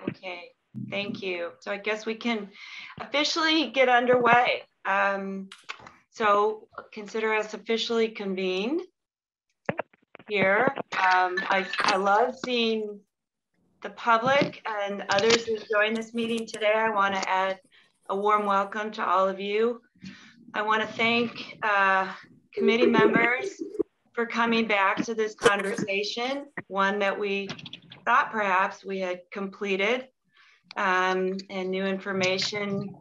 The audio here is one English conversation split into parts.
Okay, thank you. So I guess we can officially get underway. So consider us officially convened here. I love seeing the public and others who joined this meeting today. I want to add a warm welcome to all of you. I want to thank committee members for coming back to this conversation, one that we thought perhaps we had completed, and new information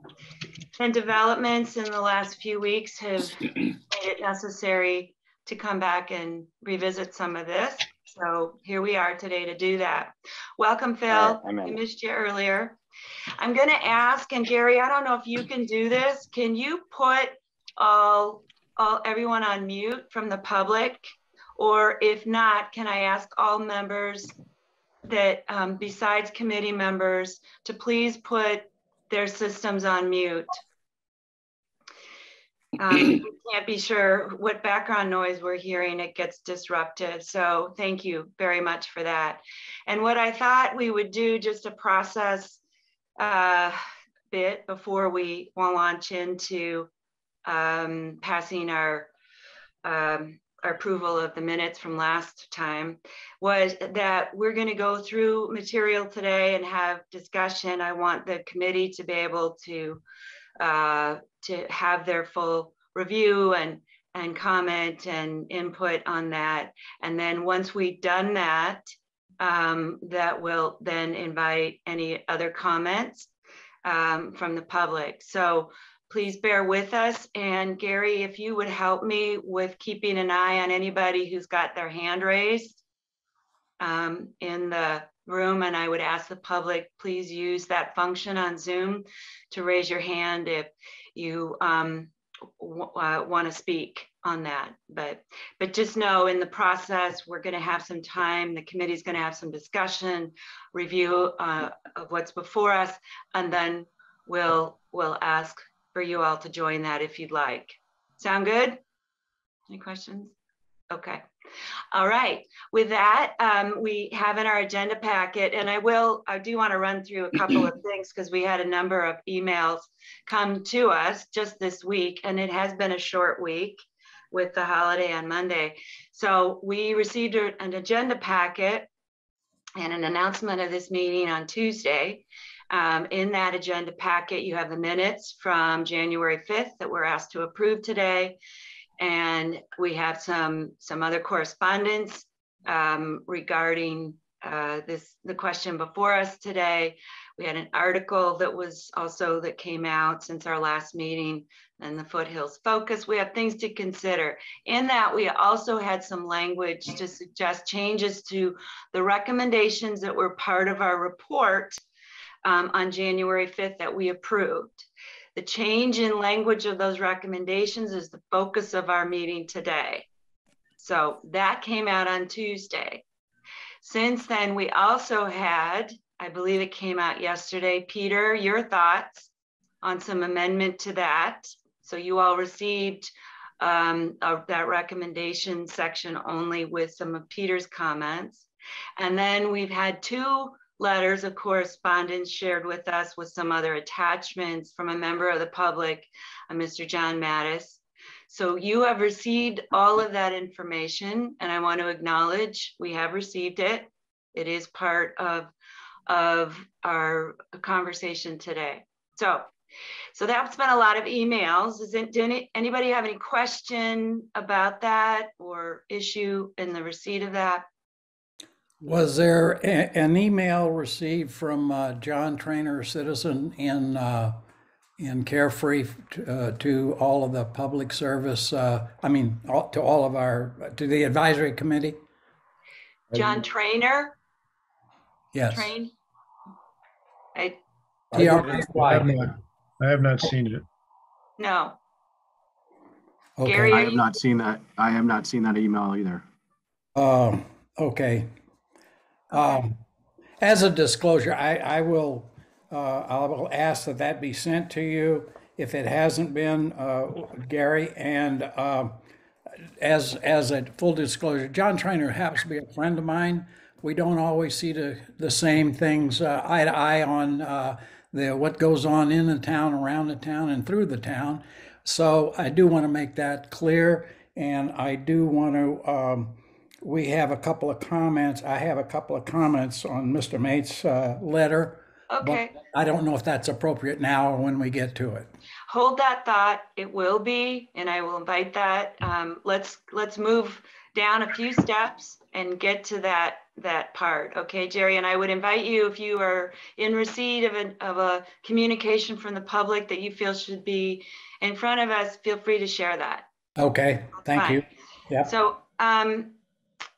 and developments in the last few weeks have made it necessary to come back and revisit some of this. So here we are today to do that. Welcome, Phil. I missed you earlier. I'm going to ask, and Gary, I don't know if you can do this. Can you put everyone on mute from the public? Or if not, can I ask all members that besides committee members to please put their systems on mute? We can't be sure what background noise we're hearing. It gets disrupted. So thank you very much for that. And what I thought we would do, just a process bit before we launch into passing our approval of the minutes from last time, was that we're going to go through material today and have discussion. I want the committee to be able to have their full review and comment and input on that. And then once we've done that, that will then invite any other comments from the public. So please bear with us. And Gary, if you would help me with keeping an eye on anybody who's got their hand raised in the room, and I would ask the public, please use that function on Zoom to raise your hand if you want to speak on that. But just know in the process, we're going to have some time. The committee's going to have some discussion, review of what's before us, and then we'll ask for you all to join that if you'd like. Sound good? Any questions? Okay. All right. With that, we have in our agenda packet, and I do want to run through a couple of things because we had a number of emails come to us just this week, and it has been a short week with the holiday on Monday. So we received an agenda packet and an announcement of this meeting on Tuesday. In that agenda packet, you have the minutes from January 5th that we're asked to approve today. And we have some other correspondence regarding the question before us today. We had an article that came out since our last meeting, and the Foothills Focus. We have things to consider. In that, we also had some language to suggest changes to the recommendations that were part of our report on January 5th that we approved. The change in language of those recommendations is the focus of our meeting today. So that came out on Tuesday. Since then, we also had, I believe it came out yesterday, Peter, your thoughts on some amendment to that. So you all received that recommendation section only with some of Peter's comments. And then we've had two letters of correspondence shared with us with some other attachments from a member of the public, Mr. John Mattis. So you have received all of that information, and I want to acknowledge we have received it. It is part of our conversation today. So that's been a lot of emails. Did anybody have any question about that or issue in the receipt of that? Was there an email received from John Trainer, citizen in Carefree, to all of the public service? To the advisory committee? John Trainer? Yes. Train? I have not seen it. No. Okay. Gary, I have not seen that. I have not seen that email either. Okay. As a disclosure, I will ask that be sent to you if it hasn't been, Gary. And as a full disclosure, John Trainer happens to be a friend of mine. we don't always see the same things eye to eye on what goes on in the town, around the town, and through the town. So I do want to make that clear, and I do want to. We have a couple of comments. I have a couple of comments on Mr. Mate's letter. Okay. But I don't know if that's appropriate now or when we get to it. Hold that thought. It will be, and I will invite that. Let's move down a few steps and get to that part. Okay, Jerry, and I would invite you, if you are in receipt of a communication from the public that you feel should be in front of us, feel free to share that. Okay, thank you. Yeah. So,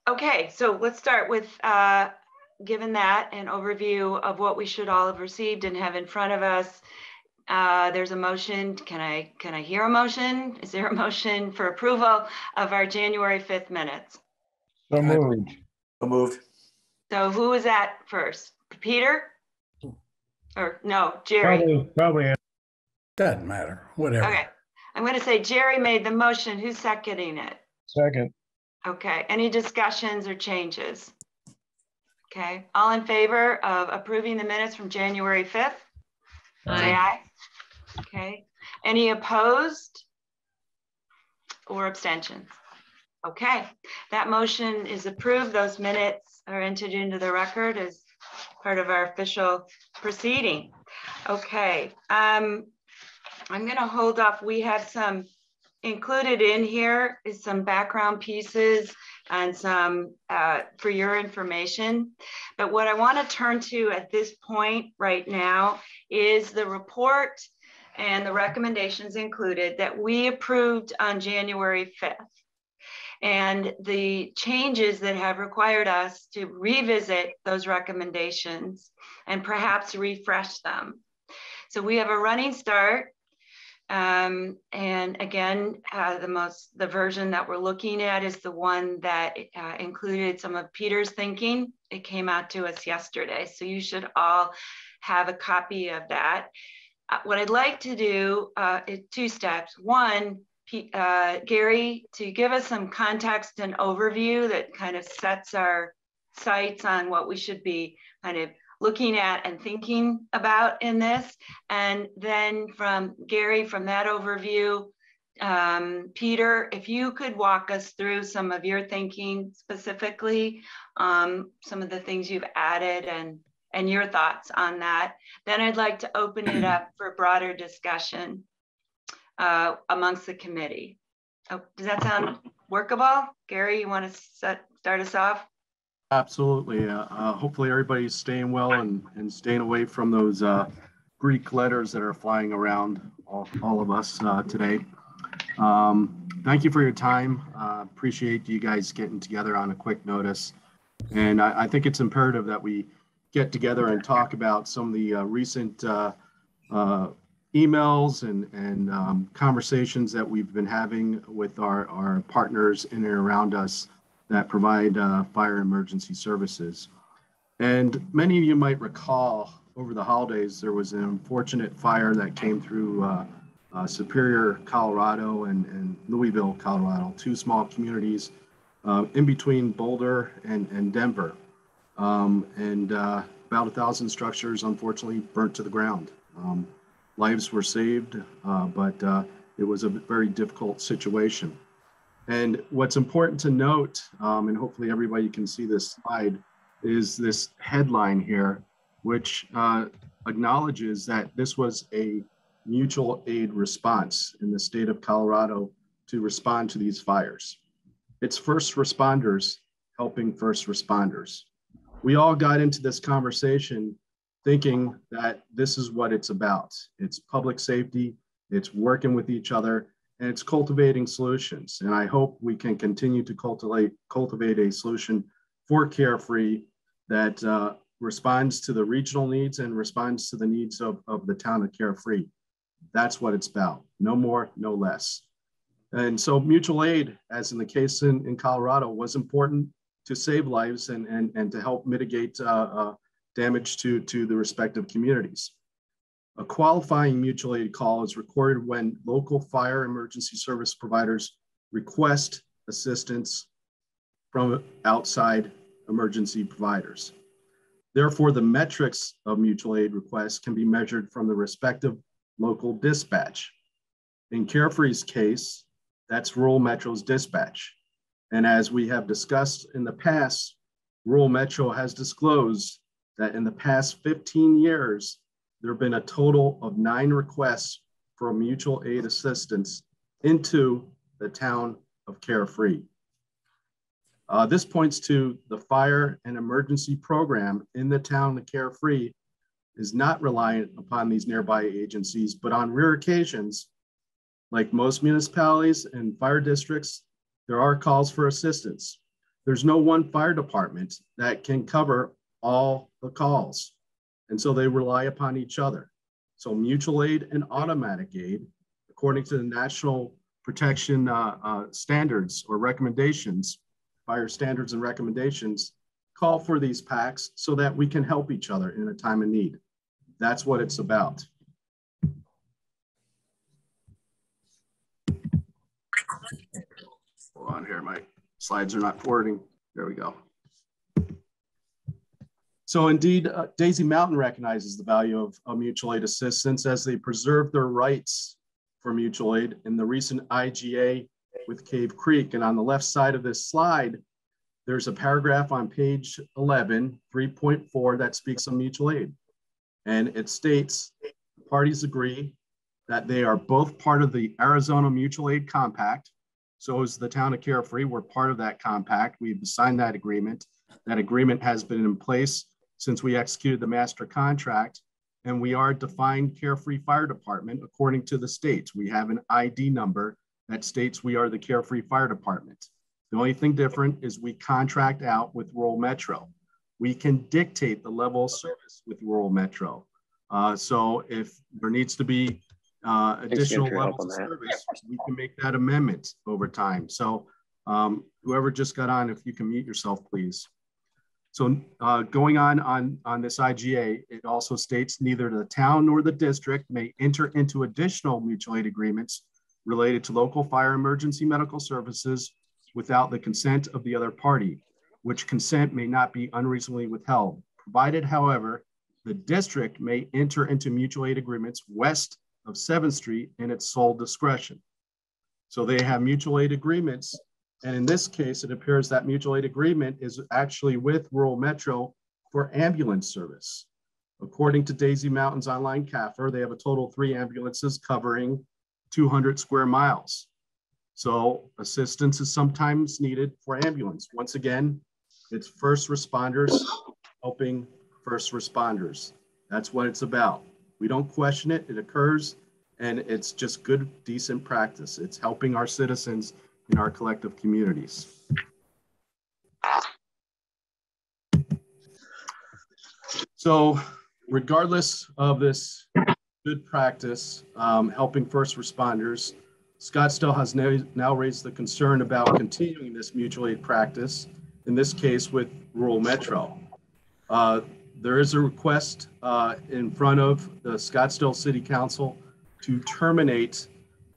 okay, so let's start with given that an overview of what we should all have received and have in front of us. There's a motion. Can I hear a motion? Is there a motion for approval of our January 5th minutes? So moved. So moved. So who is that first? Peter? Or no, Jerry? Probably. Doesn't matter, whatever. Okay, I'm going to say Jerry made the motion. Who's seconding it? Second. Okay, any discussions or changes? Okay, all in favor of approving the minutes from January 5th? Say aye. Okay, any opposed or abstentions? Okay, that motion is approved. Those minutes are entered into the record as part of our official proceeding. Okay, I'm gonna hold off. We have some included in here is some background pieces and some for your information. But what I want to turn to at this point right now is the report and the recommendations included that we approved on January 5th. And the changes that have required us to revisit those recommendations and perhaps refresh them. So we have a running start. And again, the version that we're looking at is the one that included some of Peter's thinking. It came out to us yesterday. So you should all have a copy of that. What I'd like to do is two steps. One, Gary, to give us some context and overview that kind of sets our sights on what we should be kind of looking at and thinking about in this. And then from Gary, from that overview, Peter, if you could walk us through some of your thinking specifically, some of the things you've added and your thoughts on that. Then I'd like to open it up for broader discussion amongst the committee. Oh, does that sound workable? Gary, you want to start us off? Absolutely. Hopefully everybody's staying well and staying away from those Greek letters that are flying around all of us today. Thank you for your time. Appreciate you guys getting together on a quick notice. And I think it's imperative that we get together and talk about some of the recent emails and conversations that we've been having with our partners in and around us that provide fire emergency services. And many of you might recall over the holidays, there was an unfortunate fire that came through Superior, Colorado and Louisville, Colorado, two small communities in between Boulder and Denver. About 1,000 structures unfortunately burnt to the ground. Lives were saved, but it was a very difficult situation. And what's important to note, and hopefully everybody can see this slide, is this headline here, which acknowledges that this was a mutual aid response in the state of Colorado to respond to these fires. It's first responders helping first responders. We all got into this conversation thinking that this is what it's about. It's public safety, it's working with each other, and it's cultivating solutions. And I hope we can continue to cultivate a solution for Carefree that responds to the regional needs and responds to the needs of the town of Carefree. That's what it's about, no more, no less. And so mutual aid, as in the case in Colorado, was important to save lives and to help mitigate damage to the respective communities. A qualifying mutual aid call is recorded when local fire emergency service providers request assistance from outside emergency providers. Therefore, the metrics of mutual aid requests can be measured from the respective local dispatch. In Carefree's case, that's Rural Metro's dispatch. And as we have discussed in the past, Rural Metro has disclosed that in the past 15 years, there have been a total of 9 requests for mutual aid assistance into the town of Carefree. This points to the fire and emergency program in the town of Carefree is not reliant upon these nearby agencies, but on rare occasions, like most municipalities and fire districts, there are calls for assistance. There's no one fire department that can cover all the calls. And so they rely upon each other. So mutual aid and automatic aid, according to the National Protection Standards or recommendations, fire standards and recommendations, call for these packs so that we can help each other in a time of need. That's what it's about. Hold on here, my slides are not forwarding. There we go. So indeed, Daisy Mountain recognizes the value of mutual aid assistance as they preserve their rights for mutual aid in the recent IGA with Cave Creek. And on the left side of this slide, there's a paragraph on page 11, 3.4 that speaks of mutual aid. And it states, the parties agree that they are both part of the Arizona Mutual Aid Compact. So is the town of Carefree. We're part of that compact. We've signed that agreement. That agreement has been in place since we executed the master contract, and we are a defined Carefree Fire Department according to the states. We have an ID number that states we are the Carefree Fire Department. The only thing different is we contract out with Rural Metro. We can dictate the level of service with Rural Metro. So if there needs to be additional levels of service, we can make that amendment over time. So whoever just got on, if you can mute yourself, please. So going on this IGA, it also states neither the town nor the district may enter into additional mutual aid agreements related to local fire emergency medical services without the consent of the other party, which consent may not be unreasonably withheld, provided, however, the district may enter into mutual aid agreements west of 7th Street in its sole discretion. So they have mutual aid agreements. And in this case, it appears that mutual aid agreement is actually with Rural Metro for ambulance service. According to Daisy Mountain's online CAFR, they have a total of 3 ambulances covering 200 square miles. So assistance is sometimes needed for ambulance. Once again, it's first responders helping first responders. That's what it's about. We don't question it, it occurs, and it's just good, decent practice. It's helping our citizens in our collective communities. So regardless of this good practice, helping first responders, Scottsdale has now raised the concern about continuing this mutual aid practice, in this case with Rural Metro. There is a request in front of the Scottsdale City Council to terminate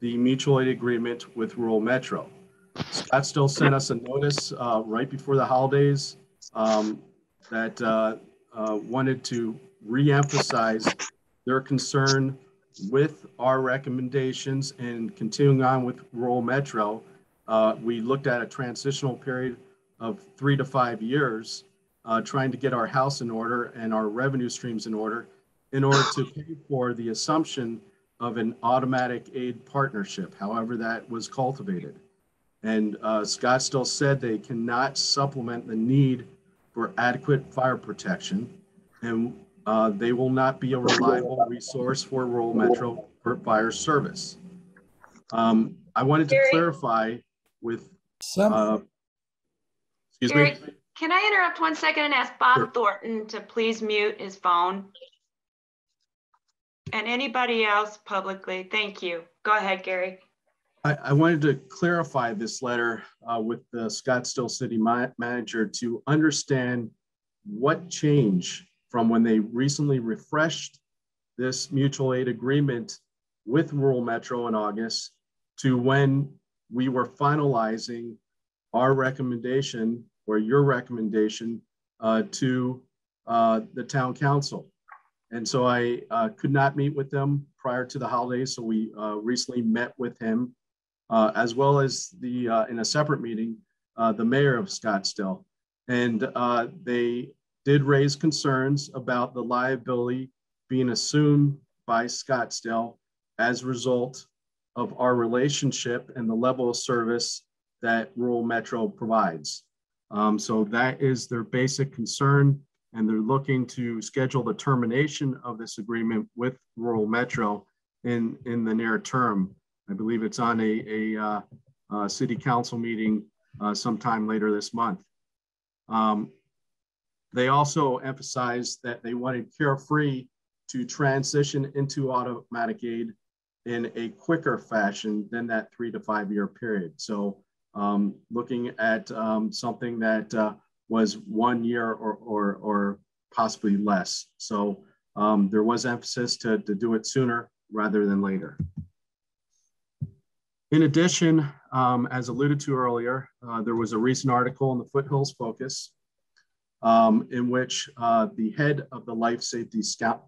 the mutual aid agreement with Rural Metro. Scottsdale sent us a notice right before the holidays that wanted to reemphasize their concern with our recommendations and continuing on with Rural Metro. We looked at a transitional period of 3 to 5 years, trying to get our house in order and our revenue streams in order to pay for the assumption of an automatic aid partnership, however that was cultivated. And Scottsdale said they cannot supplement the need for adequate fire protection, and they will not be a reliable resource for Rural Metro for fire service. I wanted to clarify with, excuse Gary, me. Can I interrupt 1 second and ask Bob Sure. Thornton to please mute his phone? And anybody else publicly, thank you. Go ahead, Gary. I wanted to clarify this letter with the Scottsdale City manager to understand what changed from when they recently refreshed this mutual aid agreement with Rural Metro in August to when we were finalizing our recommendation or your recommendation to the town council. And so I could not meet with them prior to the holidays. So we recently met with him, as well as in a separate meeting, the mayor of Scottsdale. And they did raise concerns about the liability being assumed by Scottsdale as a result of our relationship and the level of service that Rural Metro provides. So that is their basic concern, and they're looking to schedule the termination of this agreement with Rural Metro in the near term. I believe it's on a city council meeting sometime later this month. They also emphasized that they wanted Carefree to transition into automatic aid in a quicker fashion than that 3 to 5 year period. So looking at something that was 1 year or possibly less. So there was emphasis to do it sooner rather than later. In addition, as alluded to earlier, there was a recent article in the Foothills Focus in which the head of the Life Safety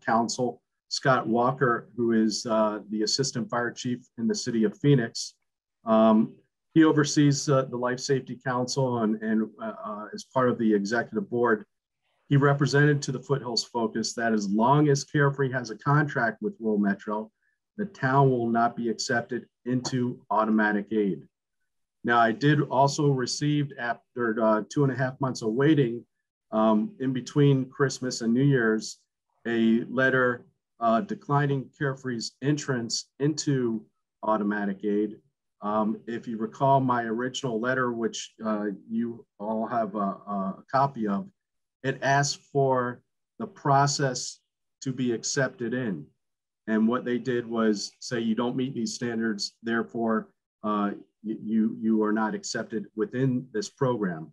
Council, Scott Walker, who is the assistant fire chief in the city of Phoenix, he oversees the Life Safety Council and as part of the executive board. He represented to the Foothills Focus that as long as Carefree has a contract with Rural Metro, the town will not be accepted into automatic aid. Now, I did also receive, after 2.5 months of waiting, in between Christmas and New Year's, a letter declining Carefree's entrance into automatic aid. If you recall my original letter, which you all have a copy of, it asked for the process to be accepted in. And what they did was say, you don't meet these standards, therefore you are not accepted within this program.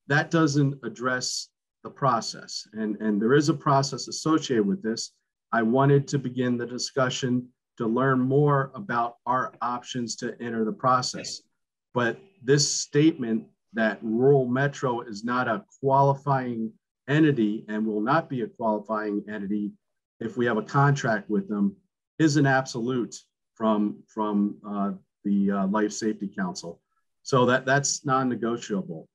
That doesn't address the process. And there is a process associated with this. I wanted to begin the discussion to learn more about our options to enter the process. But this statement that Rural Metro is not a qualifying entity and will not be a qualifying entity if we have a contract with them is an absolute from the Life Safety Council. So that's non-negotiable.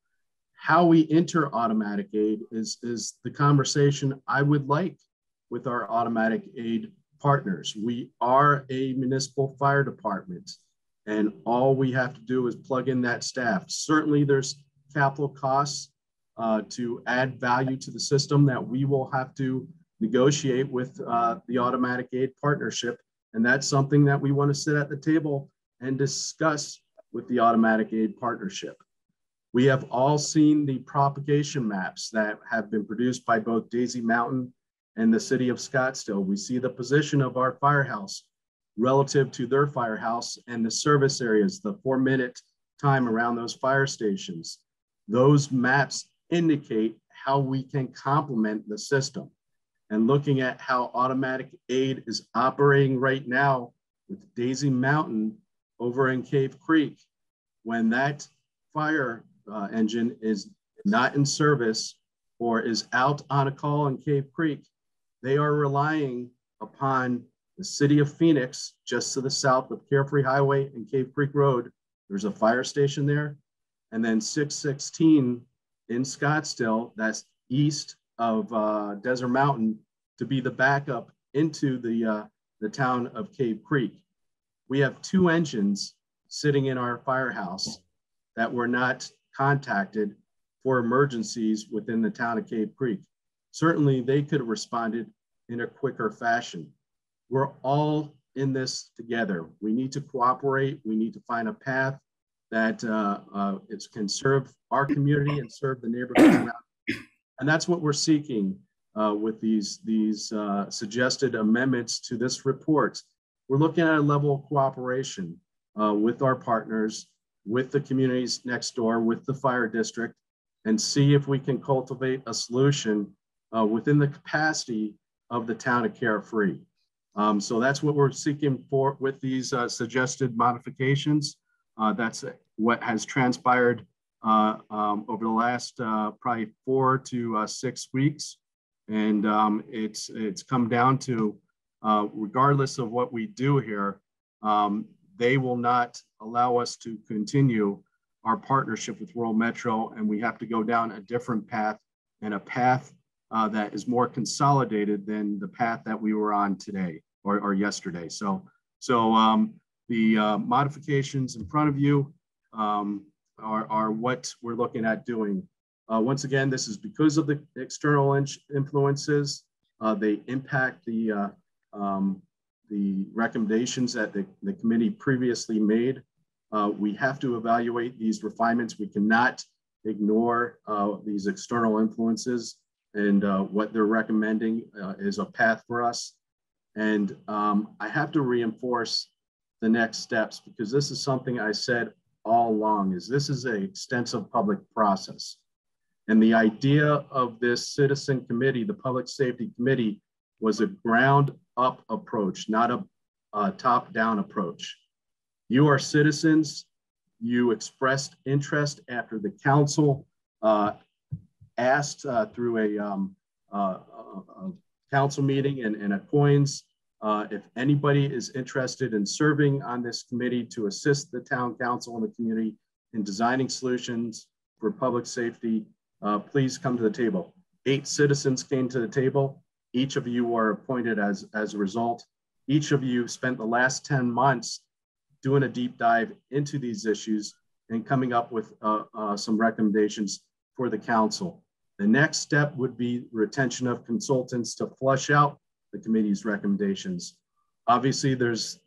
How we enter automatic aid is the conversation I would like with our automatic aid partners. We are a municipal fire department, and all we have to do is plug in that staff. Certainly there's capital costs to add value to the system that we will have to negotiate with the automatic aid partnership. And that's something that we want to sit at the table and discuss with the automatic aid partnership. We have all seen the propagation maps that have been produced by both Daisy Mountain and the city of Scottsdale. We see the position of our firehouse relative to their firehouse and the service areas, the 4-minute time around those fire stations. Those maps indicate how we can complement the system. And looking at how automatic aid is operating right now with Daisy Mountain over in Cave Creek, when that fire engine is not in service or is out on a call in Cave Creek, they are relying upon the city of Phoenix, just to the south of Carefree Highway and Cave Creek Road. There's a fire station there. And then 616 in Scottsdale, that's east of Desert Mountain, to be the backup into the town of Cave Creek. We have 2 engines sitting in our firehouse that were not contacted for emergencies within the town of Cave Creek. Certainly they could have responded in a quicker fashion. We're all in this together. We need to cooperate. We need to find a path that can serve our community and serve the neighborhoods around. And that's what we're seeking with these suggested amendments to this report. We're looking at a level of cooperation with our partners, with the communities next door, with the fire district, and see if we can cultivate a solution within the capacity of the town of Carefree. So that's what we're seeking for with these suggested modifications. That's what has transpired over the last probably 4 to 6 weeks. And it's come down to, regardless of what we do here, they will not allow us to continue our partnership with Rural Metro, and we have to go down a different path, and a path that is more consolidated than the path that we were on today or yesterday. So the modifications in front of you are what we're looking at doing. Once again, this is because of the external influences. They impact the recommendations that the committee previously made. We have to evaluate these refinements. We cannot ignore these external influences, and what they're recommending is a path for us. And I have to reinforce the next steps, because this is something I said all along, is this is an extensive public process. And the idea of this citizen committee, the Public Safety Committee, was a ground up approach, not a top down approach. You are citizens. You expressed interest after the council asked through a council meeting and a coins. If anybody is interested in serving on this committee to assist the town council and the community in designing solutions for public safety, please come to the table. 8 citizens came to the table. Each of you were appointed as a result. Each of you spent the last 10 months doing a deep dive into these issues and coming up with some recommendations for the council. The next step would be retention of consultants to flush out the committee's recommendations. Obviously, there's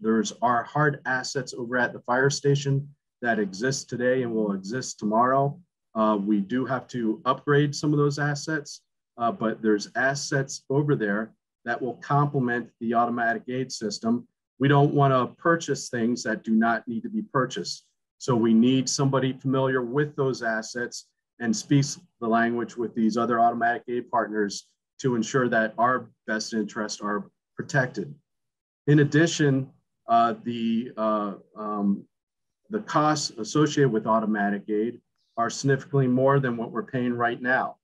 our hard assets over at the fire station that exist today and will exist tomorrow. We do have to upgrade some of those assets, but there's assets over there that will complement the automatic aid system. We don't want to purchase things that do not need to be purchased. So we need somebody familiar with those assets and speaks the language with these other automatic aid partners to ensure that our best interests are protected. In addition, the costs associated with automatic aid are significantly more than what we're paying right now.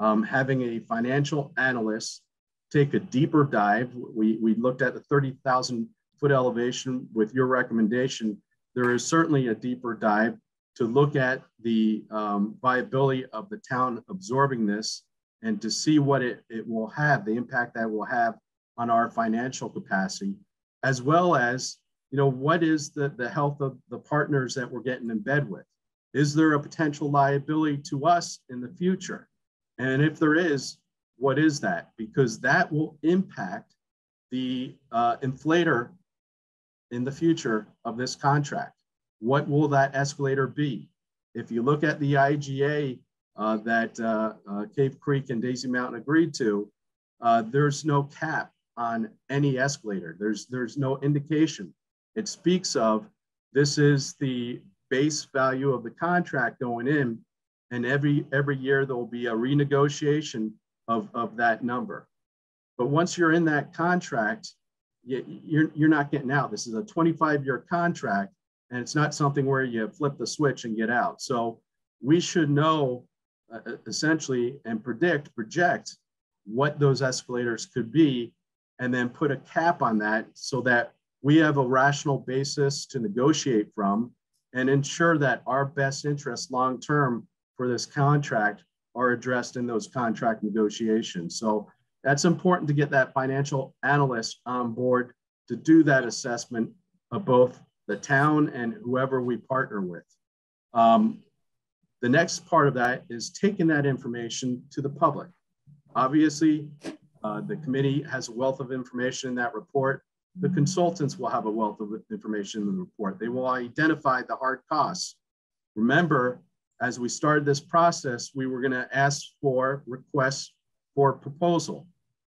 Having a financial analyst take a deeper dive, we looked at the 30,000 foot elevation with your recommendation. There is certainly a deeper dive to look at the viability of the town absorbing this and to see what it will have, the impact that will have on our financial capacity, as well as, what is the health of the partners that we're getting in bed with? Is there a potential liability to us in the future? And if there is, what is that? Because that will impact the inflator in the future of this contract. What will that escalator be? If you look at the IGA that Cave Creek and Daisy Mountain agreed to, there's no cap on any escalator. There's no indication. It speaks of this is the base value of the contract going in, and every year there will be a renegotiation of that number. But once you're in that contract, you're not getting out. This is a 25-year contract, and it's not something where you flip the switch and get out. So we should know essentially and project what those escalators could be, and then put a cap on that so that we have a rational basis to negotiate from and ensure that our best interests long-term for this contract are addressed in those contract negotiations. So that's important to get that financial analyst on board to do that assessment of both the town and whoever we partner with. The next part of that is taking that information to the public. Obviously, the committee has a wealth of information in that report. The consultants will have a wealth of information in the report. They will identify the hard costs. Remember, as we started this process, we were going to ask for requests for proposal.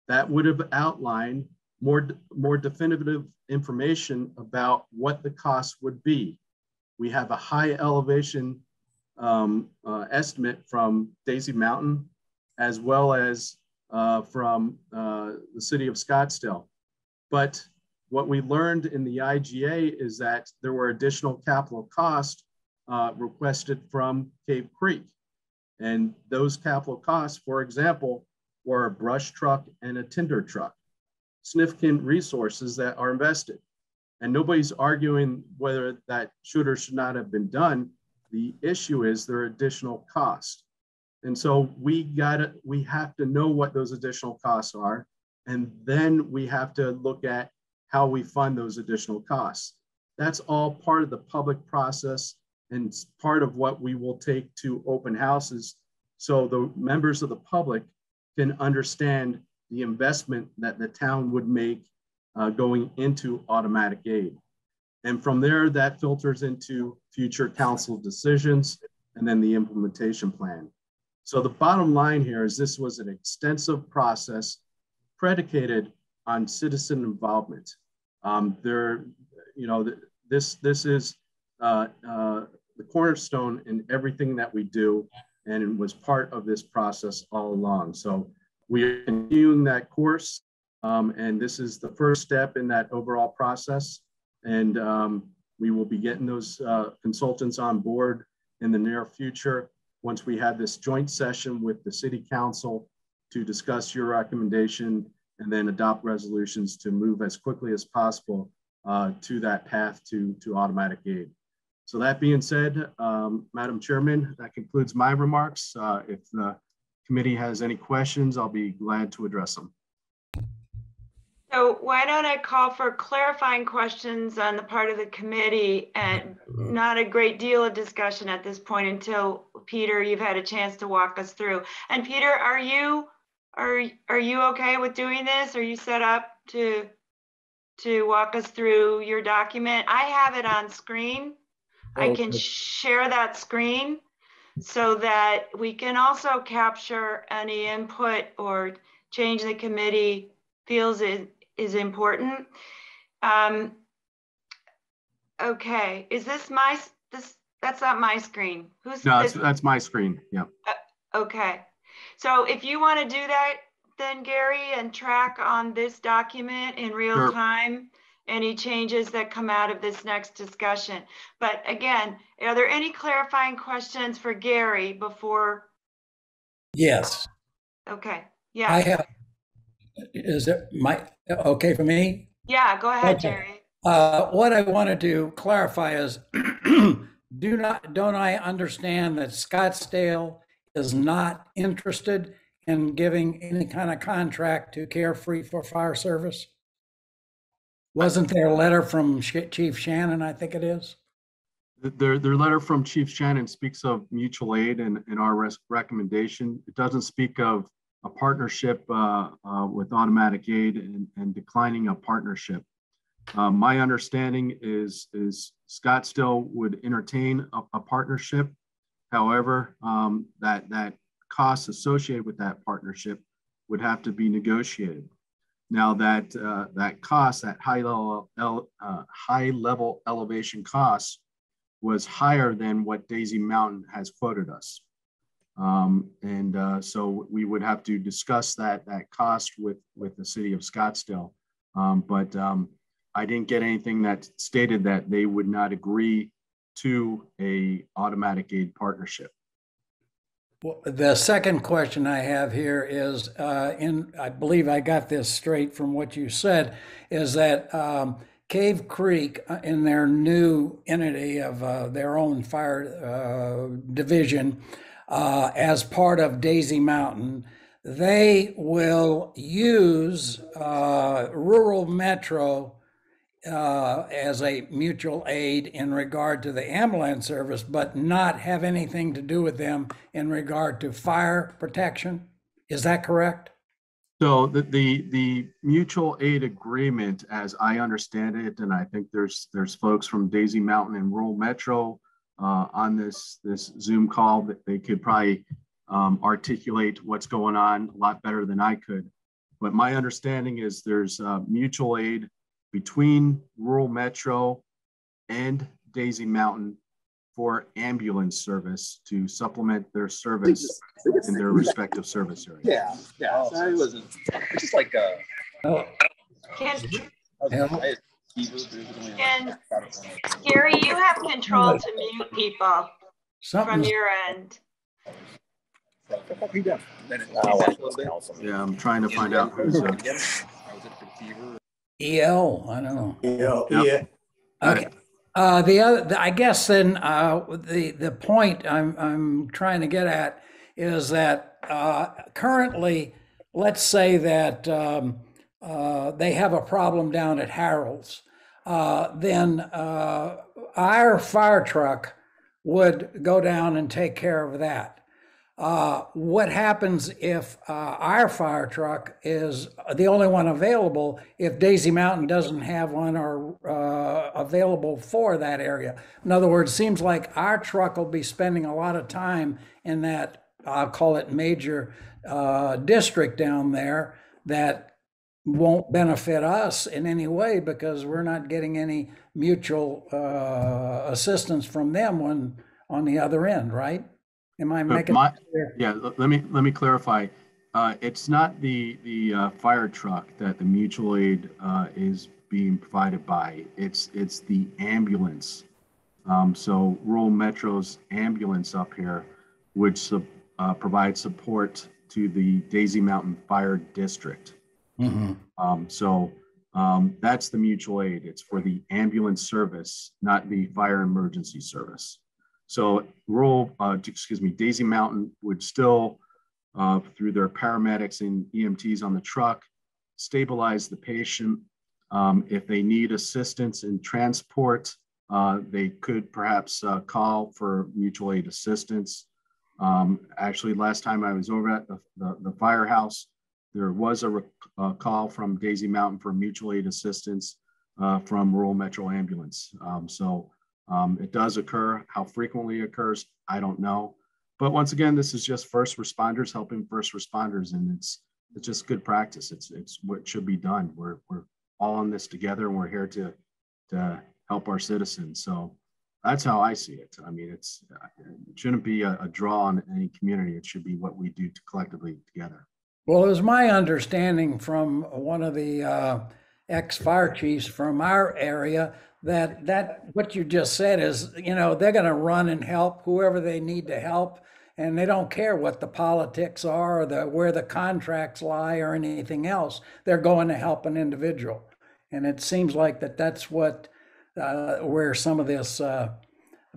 That would have outlined more definitive information about what the cost would be. We have a high elevation estimate from Daisy Mountain, as well as from the city of Scottsdale. But what we learned in the IGA is that there were additional capital costs requested from Cave Creek. And those capital costs, for example, were a brush truck and a tinder truck, significant resources that are invested. And nobody's arguing whether that should or should not have been done. The issue is there are additional costs. And so we have to know what those additional costs are. And then we have to look at how we fund those additional costs. That's all part of the public process and part of what we will take to open houses so the members of the public can understand the investment that the town would make going into automatic aid. And from there, that filters into future council decisions and then the implementation plan. So the bottom line here is this was an extensive process predicated on citizen involvement. This is the cornerstone in everything that we do, and it was part of this process all along. So we are continuing that course, and this is the first step in that overall process. And we will be getting those consultants on board in the near future once we have this joint session with the city council to discuss your recommendation and then adopt resolutions to move as quickly as possible to that path to automatic aid. So that being said, Madam Chairman, that concludes my remarks. If the committee has any questions, I'll be glad to address them. So why don't I call for clarifying questions on the part of the committee, and not a great deal of discussion at this point until Peter, you've had a chance to walk us through. And Peter, are you okay with doing this? Are you set up to walk us through your document? I have it on screen. I can share that screen so that we can also capture any input or change the committee feels is important. Okay, is this that's not my screen. No, that's my screen, yeah. Okay, so if you want to do that then, Gary, and track on this document in real time, any changes that come out of this next discussion. But again, are there any clarifying questions for Gary before? Yes. Okay, yeah. I have, is it okay for me? Yeah, go ahead, Okay. Jerry. What I wanted to clarify is, don't I understand that Scottsdale is not interested in giving any kind of contract to Carefree for fire service? Wasn't there a letter from Chief Shannon, I think it is? Their letter from Chief Shannon speaks of mutual aid and our recommendation. It doesn't speak of a partnership with automatic aid and declining a partnership. My understanding is Scottsdale would entertain a partnership. However, that costs associated with that partnership would have to be negotiated. Now that cost, that high level elevation cost, was higher than what Daisy Mountain has quoted us. So we would have to discuss that cost with the city of Scottsdale. But I didn't get anything that stated that they would not agree to a automatic aid partnership. Well, the second question I have here is, I believe I got this straight from what you said, is that Cave Creek, in their new entity of their own fire division, as part of Daisy Mountain, they will use Rural Metro as a mutual aid in regard to the ambulance service, but not have anything to do with them in regard to fire protection. Is that correct? So the mutual aid agreement, as I understand it, and I think there's folks from Daisy Mountain and Rural Metro on this Zoom call that they could probably articulate what's going on a lot better than I could. But my understanding is there's mutual aid between Rural Metro and Daisy Mountain for ambulance service to supplement their service in their respective service areas. Yeah. So I wasn't just like Can, And Gary, you have control to mute people from Something's, your end. Yeah, I'm trying to find out who's. EL, I don't know. Yeah. Yep. Okay. The other, I guess then, the point I'm trying to get at is that currently, let's say that they have a problem down at Harold's, then our fire truck would go down and take care of that. What happens if our fire truck is the only one available if Daisy Mountain doesn't have one or available for that area? In other words, seems like our truck will be spending a lot of time in that, I'll call it major district down there that won't benefit us in any way because we're not getting any mutual assistance from them when on the other end, right? Am I making it clear? Yeah, let me clarify. It's not the fire truck that the mutual aid is being provided by. It's the ambulance. So Rural Metro's ambulance up here, which provides support to the Daisy Mountain Fire District. That's the mutual aid. It's for the ambulance service, not the fire emergency service. So Daisy Mountain would still, through their paramedics and EMTs on the truck, stabilize the patient. If they need assistance in transport, they could perhaps call for mutual aid assistance. Actually, last time I was over at the firehouse, there was a call from Daisy Mountain for mutual aid assistance from Rural Metro Ambulance. It does occur. How frequently it occurs, I don't know. But once again, this is just first responders helping first responders, and it's just good practice. It's what should be done. We're all in this together, and we're here to help our citizens. So that's how I see it. I mean, it shouldn't be a draw on any community. It should be what we do collectively together. Well, it was my understanding from one of the ex-fire chiefs from our area that what you just said is, they're going to run and help whoever they need to help, and they don't care what the politics are or where the contracts lie or anything else. They're going to help an individual, and it seems like that's what where some of this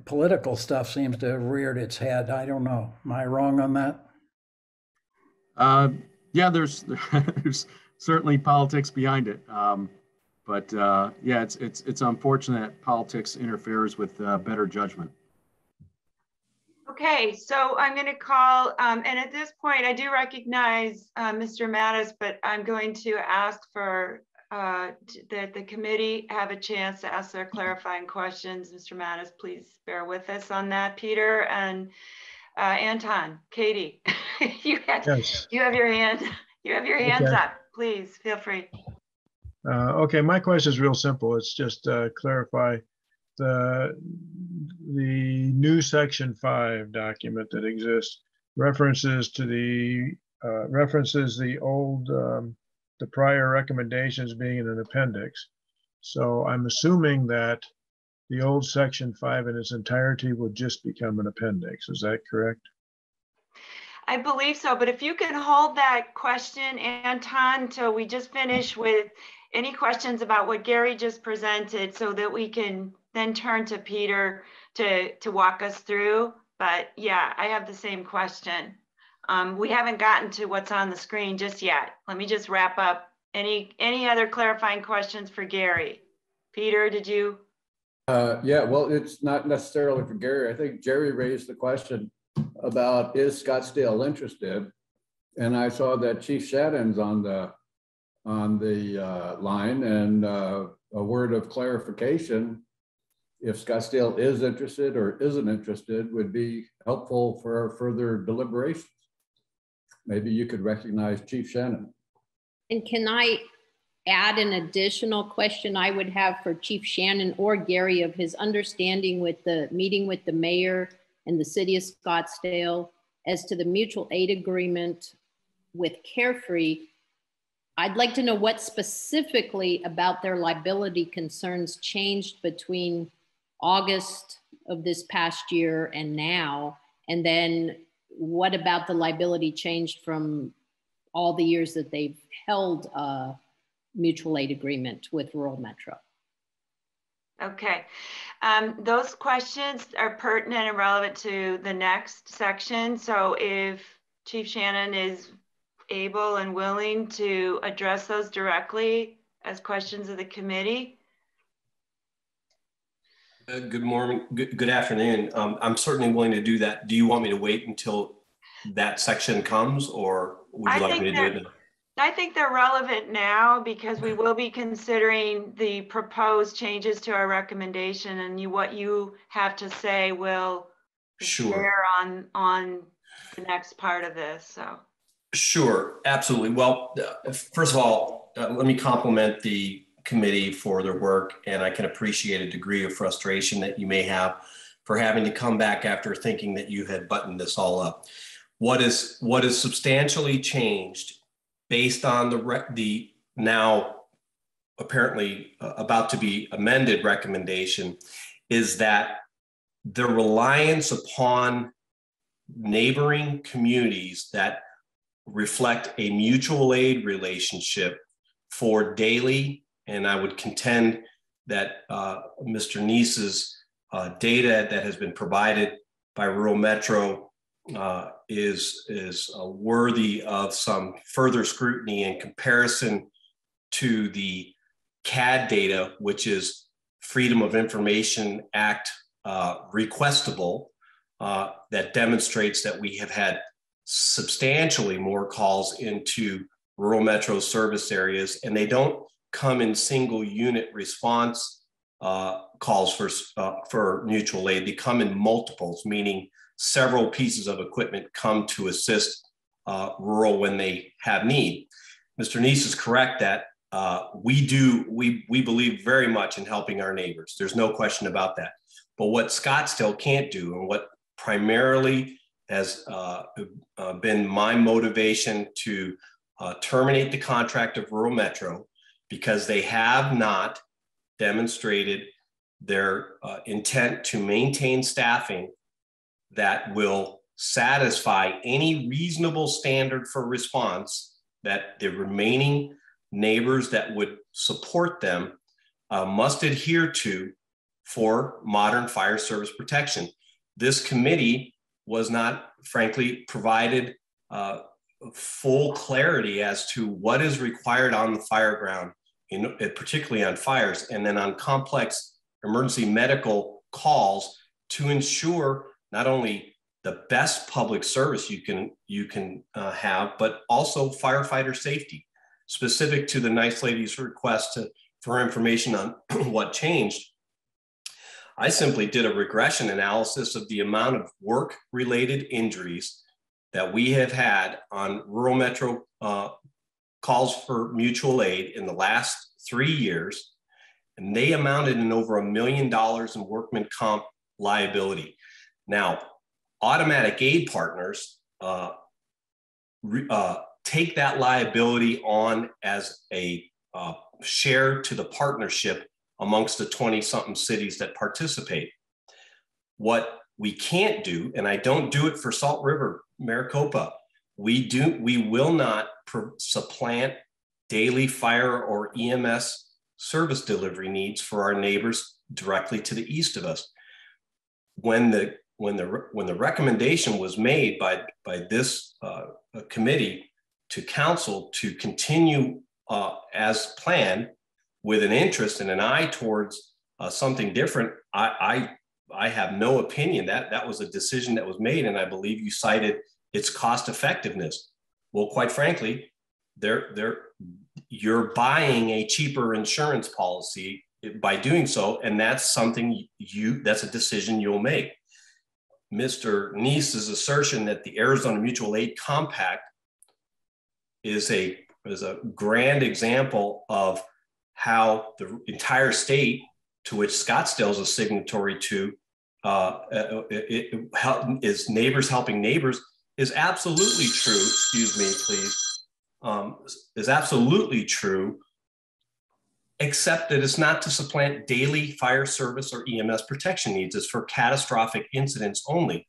political stuff seems to have reared its head. I don't know. Am I wrong on that? Yeah, there's certainly politics behind it. But yeah, it's unfortunate that politics interferes with better judgment. Okay, so I'm going to call, and at this point, I do recognize Mr. Mattis, but I'm going to ask for that the committee have a chance to ask their clarifying questions. Mr. Mattis, please bear with us on that. Peter and Anton, Katie, you have your hand. You have your hands up. Please feel free. Okay, my question is real simple. It's just clarify the new section 5 document that exists references the old the prior recommendations being in an appendix. So I'm assuming that the old section 5 in its entirety would just become an appendix. Is that correct? I believe so, but if you can hold that question, Anton, till we just finish with any questions about what Gary just presented so that we can then turn to Peter to walk us through. But yeah, I have the same question. We haven't gotten to what's on the screen just yet. Let me just wrap up. Any other clarifying questions for Gary? Peter, did you? Yeah, well, it's not necessarily for Gary. I think Jerry raised the question about is Scottsdale interested, and I saw that Chief Shannon's on the line, and a word of clarification, if Scottsdale is interested or isn't interested, would be helpful for our further deliberations. Maybe you could recognize Chief Shannon. And can I add an additional question I would have for Chief Shannon or Gary of his understanding with the meeting with the mayor and the city of Scottsdale as to the mutual aid agreement with Carefree? I'd like to know what specifically about their liability concerns changed between August of this past year and now, and then what about the liability changed from all the years that they've held a mutual aid agreement with Rural Metro? Okay, those questions are pertinent and relevant to the next section. So if Chief Shannon is able and willing to address those directly as questions of the committee. Good morning, good afternoon. I'm certainly willing to do that. Do you want me to wait until that section comes, or would you like me to do it now? I think they're relevant now because we will be considering the proposed changes to our recommendation, and what you have to say will bear on the next part of this. So. Sure, absolutely. Well, first of all, let me compliment the committee for their work, and I can appreciate a degree of frustration that you may have for having to come back after thinking that you had buttoned this all up. What is substantially changed based on the now apparently about to be amended recommendation is that the reliance upon neighboring communities that reflect a mutual aid relationship for daily, and I would contend that Mr. Neese's data that has been provided by Rural Metro is worthy of some further scrutiny in comparison to the CAD data, which is Freedom of Information Act requestable, that demonstrates that we have had substantially more calls into Rural Metro service areas, and they don't come in single unit response calls for mutual aid. They come in multiples, meaning several pieces of equipment come to assist rural when they have need. Mr. Neese is correct that we believe very much in helping our neighbors. There's no question about that. But what Scottsdale can't do, and what primarily has been my motivation to terminate the contract of Rural Metro, because they have not demonstrated their intent to maintain staffing that will satisfy any reasonable standard for response that the remaining neighbors that would support them must adhere to for modern fire service protection. This committee was not, frankly, provided full clarity as to what is required on the fire ground, particularly on fires, and then on complex emergency medical calls to ensure not only the best public service you can have, but also firefighter safety. Specific to the nice lady's request for information on what changed, I simply did a regression analysis of the amount of work-related injuries that we have had on Rural Metro calls for mutual aid in the last 3 years, and they amounted in over $1 million in workman comp liability. Now, automatic aid partners take that liability on as a share to the partnership amongst the 20-something cities that participate. What we can't do, and I don't do it for Salt River, Maricopa, we will not supplant daily fire or EMS service delivery needs for our neighbors directly to the east of us. When the recommendation was made by this committee to council to continue as planned with an interest and an eye towards something different, I have no opinion. That was a decision that was made, and I believe you cited its cost effectiveness. Well, quite frankly, you're buying a cheaper insurance policy by doing so, and that's something that's a decision you'll make. Mr. Neese's assertion that the Arizona Mutual Aid Compact is a grand example of how the entire state, to which Scottsdale is a signatory to, is neighbors helping neighbors, is absolutely true. Excuse me, please. is absolutely true, except that it's not to supplant daily fire service or EMS protection needs. It's for catastrophic incidents only.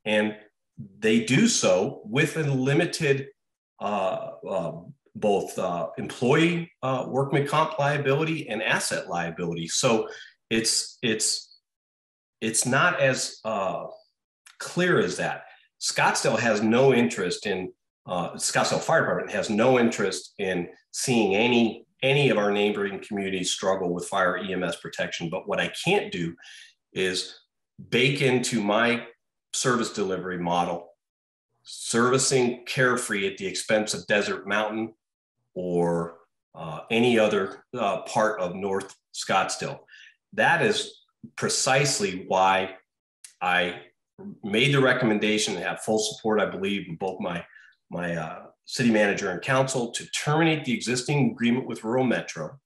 And they do so with a limited both employee workman comp liability and asset liability. So it's not as clear as that. Scottsdale has no interest in, Scottsdale Fire Department has no interest in seeing any of our neighboring communities struggle with fire EMS protection. But what I can't do is bake into my service delivery model servicing Carefree at the expense of Desert Mountain or any other part of North Scottsdale. That is precisely why I made the recommendation and have full support, I believe, in both my city manager and council to terminate the existing agreement with Rural Metro.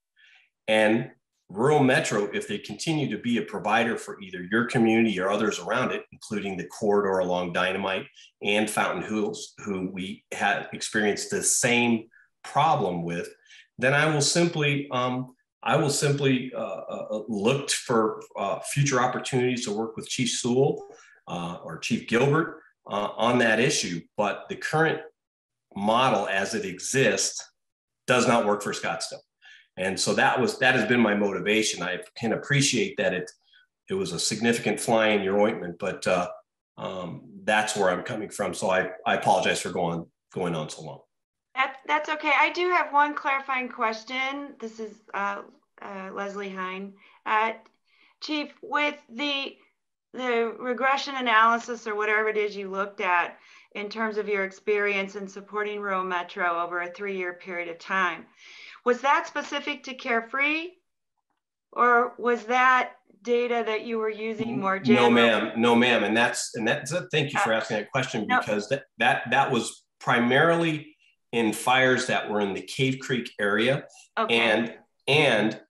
And Rural Metro, if they continue to be a provider for either your community or others around it, including the corridor along Dynamite and Fountain Hills, who we had experienced the same problem with, then I will simply look for future opportunities to work with Chief Sewell or Chief Gilbert on that issue. But the current model as it exists does not work for Scottsdale. And so that has been my motivation. I can appreciate that it was a significant fly in your ointment, but that's where I'm coming from. So I apologize for going on so long. That's okay. I do have one clarifying question. This is Leslie Hine. Chief, with the regression analysis or whatever it is you looked at in terms of your experience in supporting Rural Metro over a 3-year period of time, was that specific to Carefree, or was that data that you were using more generally? No, ma'am. And that's thank you for asking that question, because that was primarily in fires that were in the Cave Creek area. Okay. And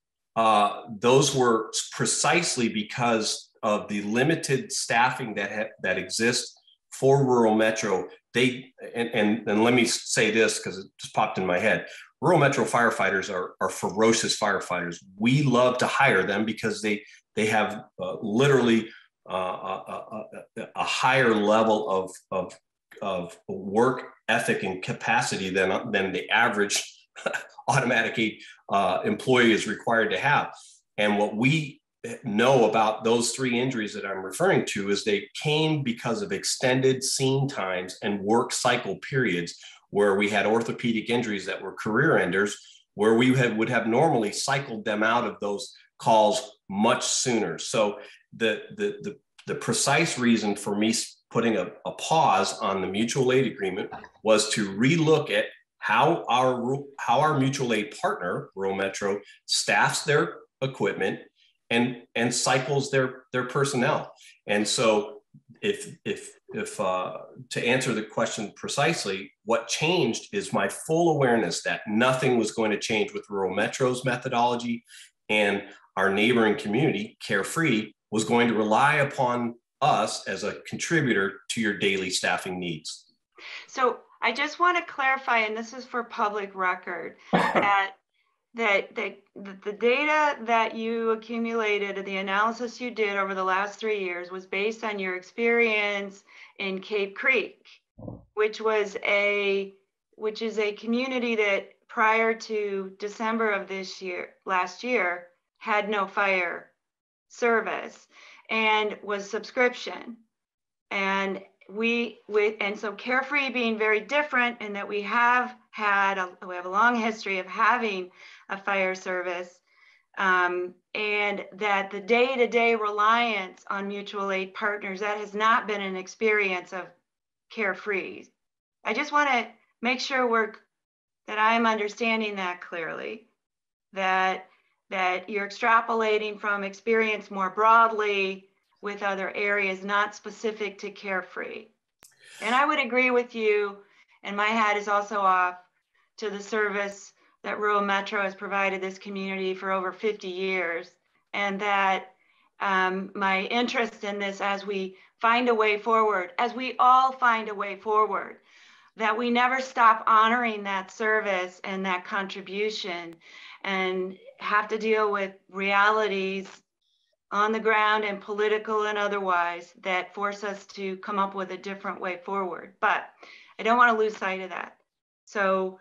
those were precisely because of the limited staffing that exists for Rural Metro. And let me say this because it just popped in my head. Rural Metro firefighters are ferocious firefighters. We love to hire them because they have literally a higher level of work ethic and capacity than the average automatic employee is required to have. And what we know about those 3 injuries that I'm referring to is they came because of extended scene times and work cycle periods, where we had orthopedic injuries that were career enders, where we would have normally cycled them out of those calls much sooner. So the precise reason for me putting a pause on the mutual aid agreement was to relook at how our mutual aid partner, Rural Metro, staffs their equipment and cycles their personnel. And so if to answer the question precisely, what changed is my full awareness that nothing was going to change with Rural Metro's methodology, and our neighboring community, Carefree, was going to rely upon us as a contributor to your daily staffing needs. So I just want to clarify, and this is for public record, that the data that you accumulated, the analysis you did over the last 3 years, was based on your experience in Cave Creek, which is a community that prior to December of last year, had no fire service and was subscription. And so Carefree being very different in that we have a long history of having a fire service, and that the day-to-day reliance on mutual aid partners, that has not been an experience of Carefree. I just want to make sure that I'm understanding that clearly, that you're extrapolating from experience more broadly with other areas, not specific to Carefree. And I would agree with you, and my hat is also off to the service that Rural Metro has provided this community for over 50 years. And that my interest in this, as we find a way forward, as we all find a way forward, that we never stop honoring that service and that contribution, and have to deal with realities on the ground and political and otherwise that force us to come up with a different way forward. But I don't want to lose sight of that. So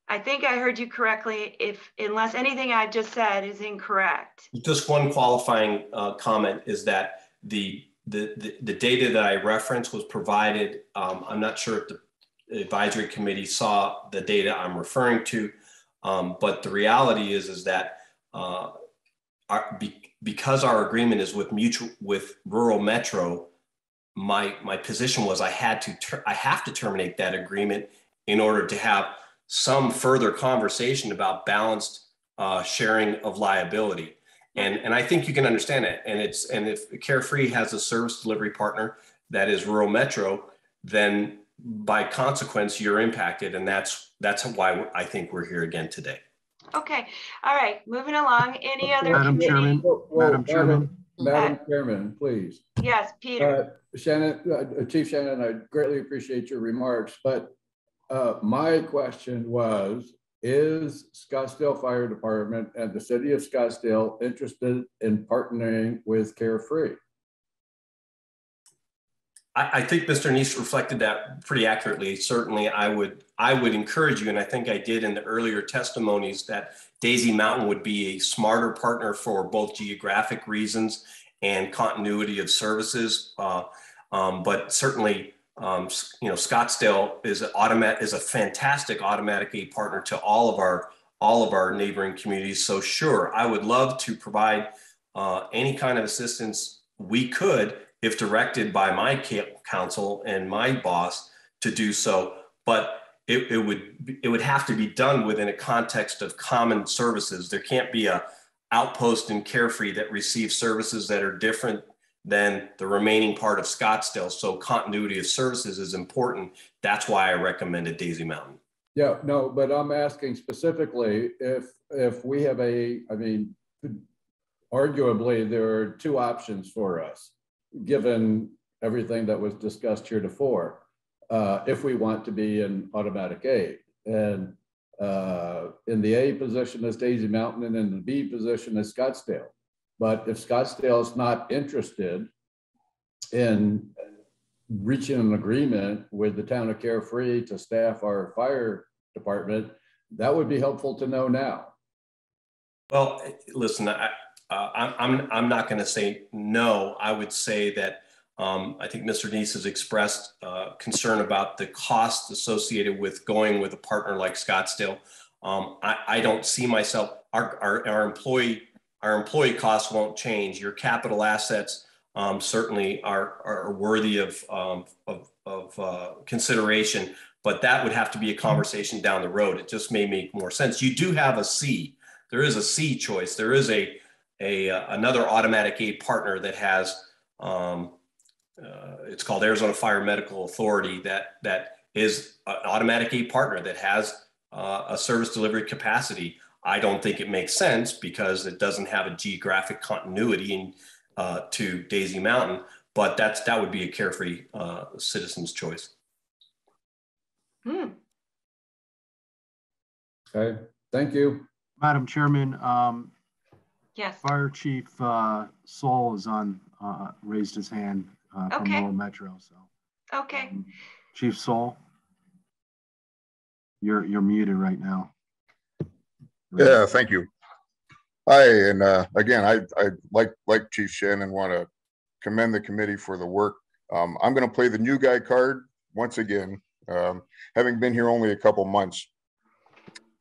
I think I heard you correctly, unless anything I've just said is incorrect. Just one qualifying comment is that the data that I referenced was provided. I'm not sure if the advisory committee saw the data I'm referring to, but the reality is that because our agreement is with Rural Metro, my position was I have to terminate that agreement in order to have some further conversation about balanced sharing of liability. And I think you can understand it. And if Carefree has a service delivery partner that is Rural Metro, then by consequence, you're impacted. And that's why I think we're here again today. Okay. All right. Moving along. Any other Madam committee? Chairman, Madam Chairman. Madam Chairman, please. Yes, Peter. Shannon, Chief Shannon, I greatly appreciate your remarks, but my question was, is Scottsdale Fire Department and the City of Scottsdale interested in partnering with Carefree? I think Mr. Neese reflected that pretty accurately. Certainly, I would encourage you, and I think I did in the earlier testimonies, that Daisy Mountain would be a smarter partner for both geographic reasons and continuity of services. But certainly, Scottsdale is a fantastic automatic aid partner to all of our neighboring communities. So sure, I would love to provide any kind of assistance we could, if directed by my council and my boss to do so, but it would have to be done within a context of common services. There can't be a outpost in Carefree that receives services that are different than the remaining part of Scottsdale. So continuity of services is important. That's why I recommended Daisy Mountain. Yeah, no, but I'm asking specifically if we have arguably there are two options for us, given everything that was discussed heretofore, if we want to be in automatic aid. And in the A position is Daisy Mountain, and in the B position is Scottsdale. But if Scottsdale is not interested in reaching an agreement with the town of Carefree to staff our fire department, that would be helpful to know now. Well, listen, I'm not going to say no. I would say that I think Mr. Neese has expressed concern about the cost associated with going with a partner like Scottsdale. I don't see myself, our employee costs won't change. Your capital assets certainly are worthy of consideration, but that would have to be a conversation down the road. It just may make more sense. You do have a C. There is a C choice. There is another automatic aid partner that has, it's called Arizona Fire Medical Authority, that is an automatic aid partner that has a service delivery capacity. I don't think it makes sense because it doesn't have a geographic continuity to Daisy Mountain, but that would be a Carefree citizen's choice. Okay, thank you. Madam Chairman, Yes. Fire Chief Saul is raised his hand from Rural Metro. So, Okay. Chief Saul, you're muted right now. Yeah, thank you. Hi, and again, I like Chief Shannon, want to commend the committee for the work. I'm going to play the new guy card once again, having been here only a couple months.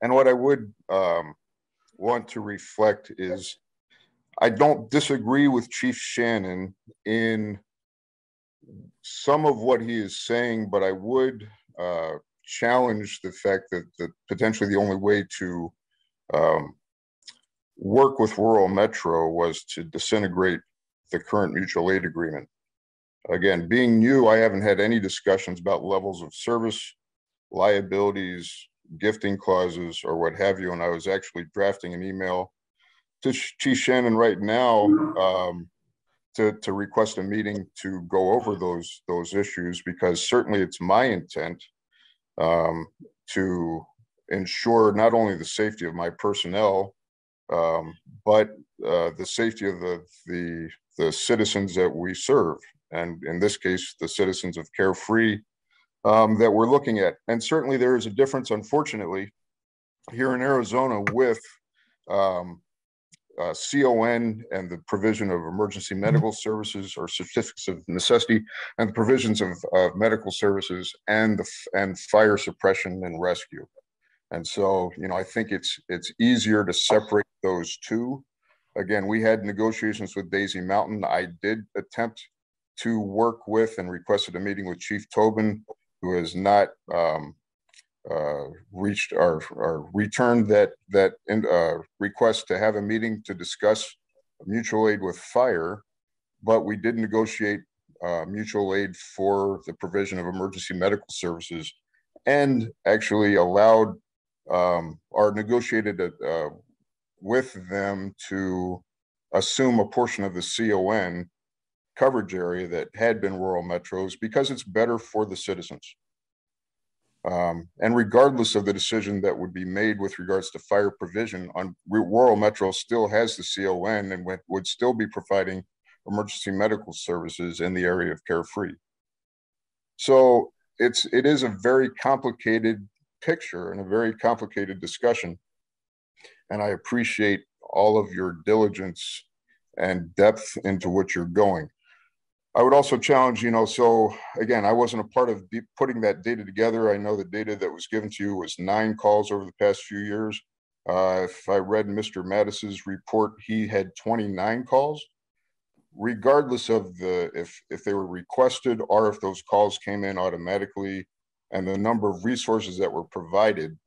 And what I would want to reflect is I don't disagree with Chief Shannon in some of what he is saying, but I would challenge the fact that potentially the only way to work with Rural Metro was to disintegrate the current mutual aid agreement. Again, being new, I haven't had any discussions about levels of service, liabilities, gifting clauses, or what have you. And I was actually drafting an email to Chief Shannon right now to request a meeting to go over those issues, because certainly it's my intent to ensure not only the safety of my personnel, but the safety of the citizens that we serve. And in this case, the citizens of Carefree that we're looking at. And certainly there is a difference, unfortunately, here in Arizona with CON and the provision of emergency medical services or certificates of necessity, and the provisions of medical services and fire suppression and rescue. And so, you know, I think it's easier to separate those two. Again, we had negotiations with Daisy Mountain. I did attempt to work with and requested a meeting with Chief Tobin, who has not reached or returned that request to have a meeting to discuss mutual aid with fire, but we did negotiate mutual aid for the provision of emergency medical services, and actually allowed or negotiated with them to assume a portion of the CON coverage area that had been rural metros because it's better for the citizens. And regardless of the decision that would be made with regards to fire provision, on rural metro still has the CON and would still be providing emergency medical services in the area of Carefree. So it is a very complicated picture and a very complicated discussion. And I appreciate all of your diligence and depth into what you're going. I would also challenge, you know, so again, I wasn't a part of putting that data together. I know the data that was given to you was 9 calls over the past few years. If I read Mr. Mattis's report, he had 29 calls. Regardless of if they were requested or if those calls came in automatically, and the number of resources that were provided,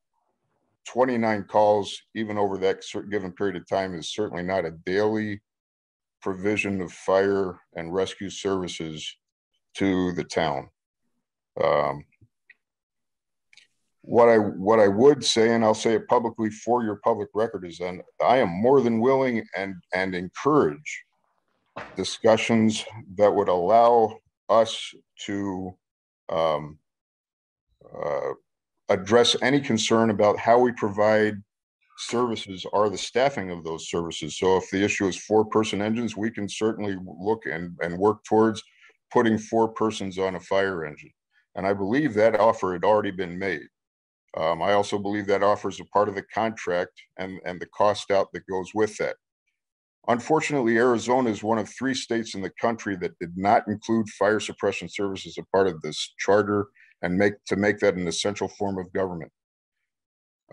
29 calls, even over that given period of time, is certainly not a daily provision of fire and rescue services to the town. What I would say, and I'll say it publicly for your public record, is that I am more than willing and encourage discussions that would allow us to address any concern about how we provide services or the staffing of those services. So if the issue is 4-person engines, we can certainly look and work towards putting 4 persons on a fire engine. And I believe that offer had already been made. I also believe that offer is a part of the contract and the cost out that goes with that. Unfortunately, Arizona is one of 3 states in the country that did not include fire suppression services as a part of this charter and make that an essential form of government.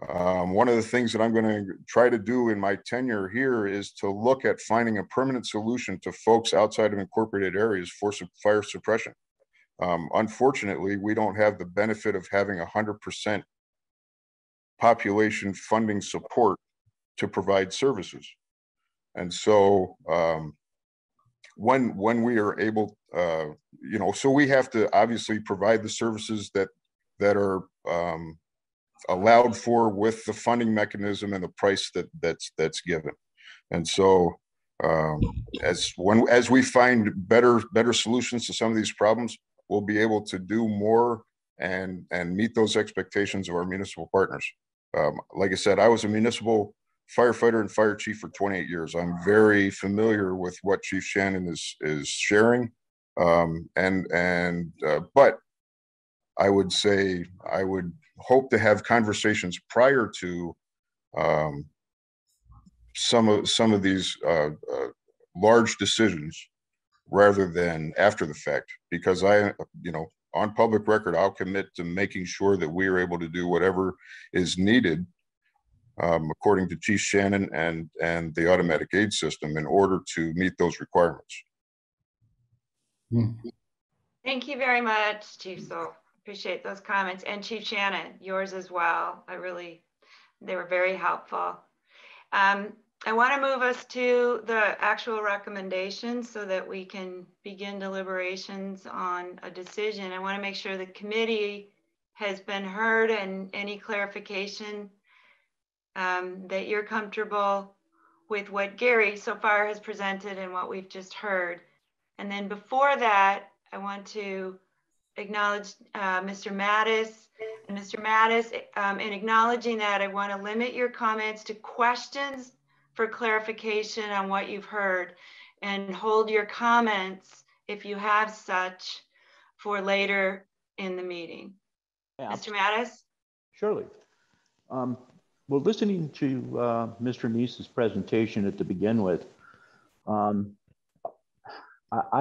One of the things that I'm going to try to do in my tenure here is to look at finding a permanent solution to folks outside of incorporated areas for fire suppression. Unfortunately, we don't have the benefit of having 100% population funding support to provide services. And so when we are able, you know, so we have to obviously provide the services that are allowed for with the funding mechanism and the price that's given. And so as we find better solutions to some of these problems, we'll be able to do more and meet those expectations of our municipal partners. Like I said, I was a municipal firefighter and fire chief for 28 years. I'm very familiar with what Chief Shannon is sharing. But I would say I would hope to have conversations prior to some of these large decisions rather than after the fact, because on public record, I'll commit to making sure that we are able to do whatever is needed according to Chief Shannon and the automatic aid system in order to meet those requirements. Thank you very much, Chief Zoll. Appreciate those comments. And Chief Shannon, yours as well. They were very helpful. I want to move us to the actual recommendations so that we can begin deliberations on a decision. I want to make sure the committee has been heard and any clarification that you're comfortable with what Gary so far has presented and what we've just heard. And then before that, I want to acknowledge Mr. Mattis and Mr. Mattis, in acknowledging that, I want to limit your comments to questions for clarification on what you've heard, and hold your comments, if you have such, for later in the meeting. Yeah, Mr. Mattis? surely. Well, listening to Mr. Neese's presentation at the begin with, I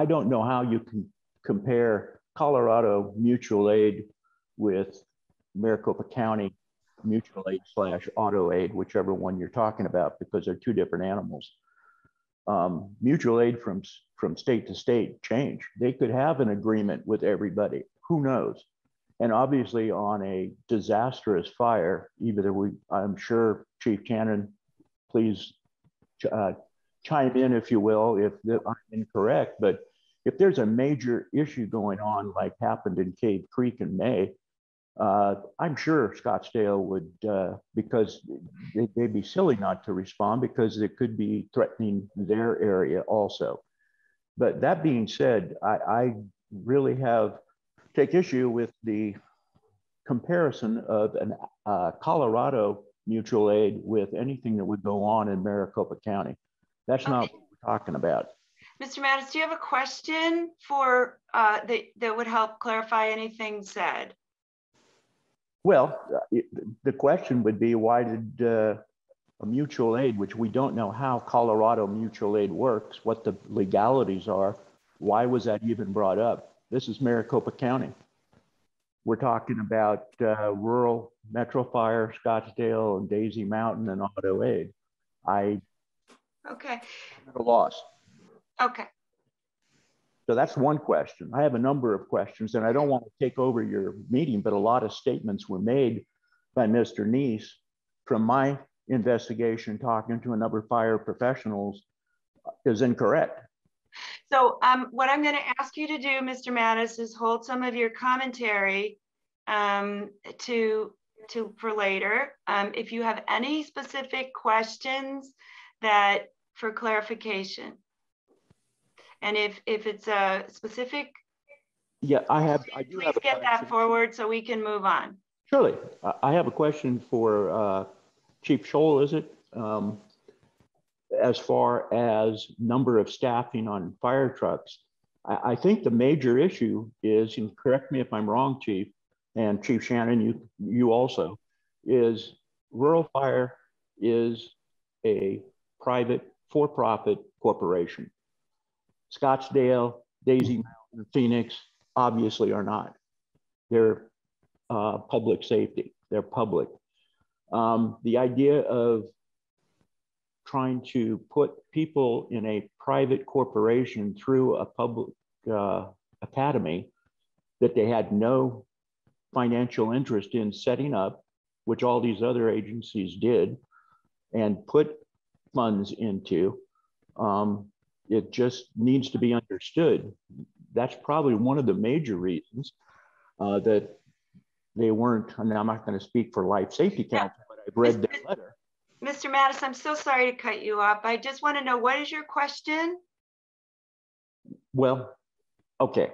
don't know how you can compare Colorado mutual aid with Maricopa County mutual aid / auto aid, whichever one you're talking about, because they're two different animals. Mutual aid from state to state change. They could have an agreement with everybody, who knows? And obviously on a disastrous fire, I'm sure Chief Shannon, please chime in if you will, if I'm incorrect, but if there's a major issue going on like happened in Cave Creek in May, I'm sure Scottsdale would, because they'd be silly not to respond, because it could be threatening their area also. But that being said, I really take issue with the comparison of an Colorado mutual aid with anything that would go on in Maricopa County. That's not what we're talking about. Mr. Mattis, do you have a question for that would help clarify anything said? Well, the question would be, why did a mutual aid, which we don't know how Colorado mutual aid works, what the legalities are, why was that even brought up? This is Maricopa County. We're talking about rural Metro Fire, Scottsdale, and Daisy Mountain, and auto aid. Okay. I'm at a loss. Okay. So that's one question. I have a number of questions, and I don't want to take over your meeting, but a lot of statements were made by Mr. Neese from my investigation, talking to a number of fire professionals, is incorrect. So what I'm going to ask you to do, Mr. Mattis, is hold some of your commentary for later. If you have any specific questions for clarification, and if it's a specific, yeah, I do please have a get that question. forward so we can move on. Surely, I have a question for Chief Scholl. Is it? As far as number of staffing on fire trucks, I think the major issue is, and correct me if I'm wrong, Chief, and Chief Shannon, you also, is Rural Fire is a private for-profit corporation. Scottsdale, Daisy Mountain, Phoenix obviously are not. They're public safety, they're public. The idea of trying to put people in a private corporation through a public academy that they had no financial interest in setting up, which all these other agencies did, and put funds into, it just needs to be understood. That's probably one of the major reasons that they weren't, and I'm not going to speak for Life Safety Council, but I've read their letter. Mr. Mattis, I'm so sorry to cut you off. I just want to know, what is your question? Well, okay.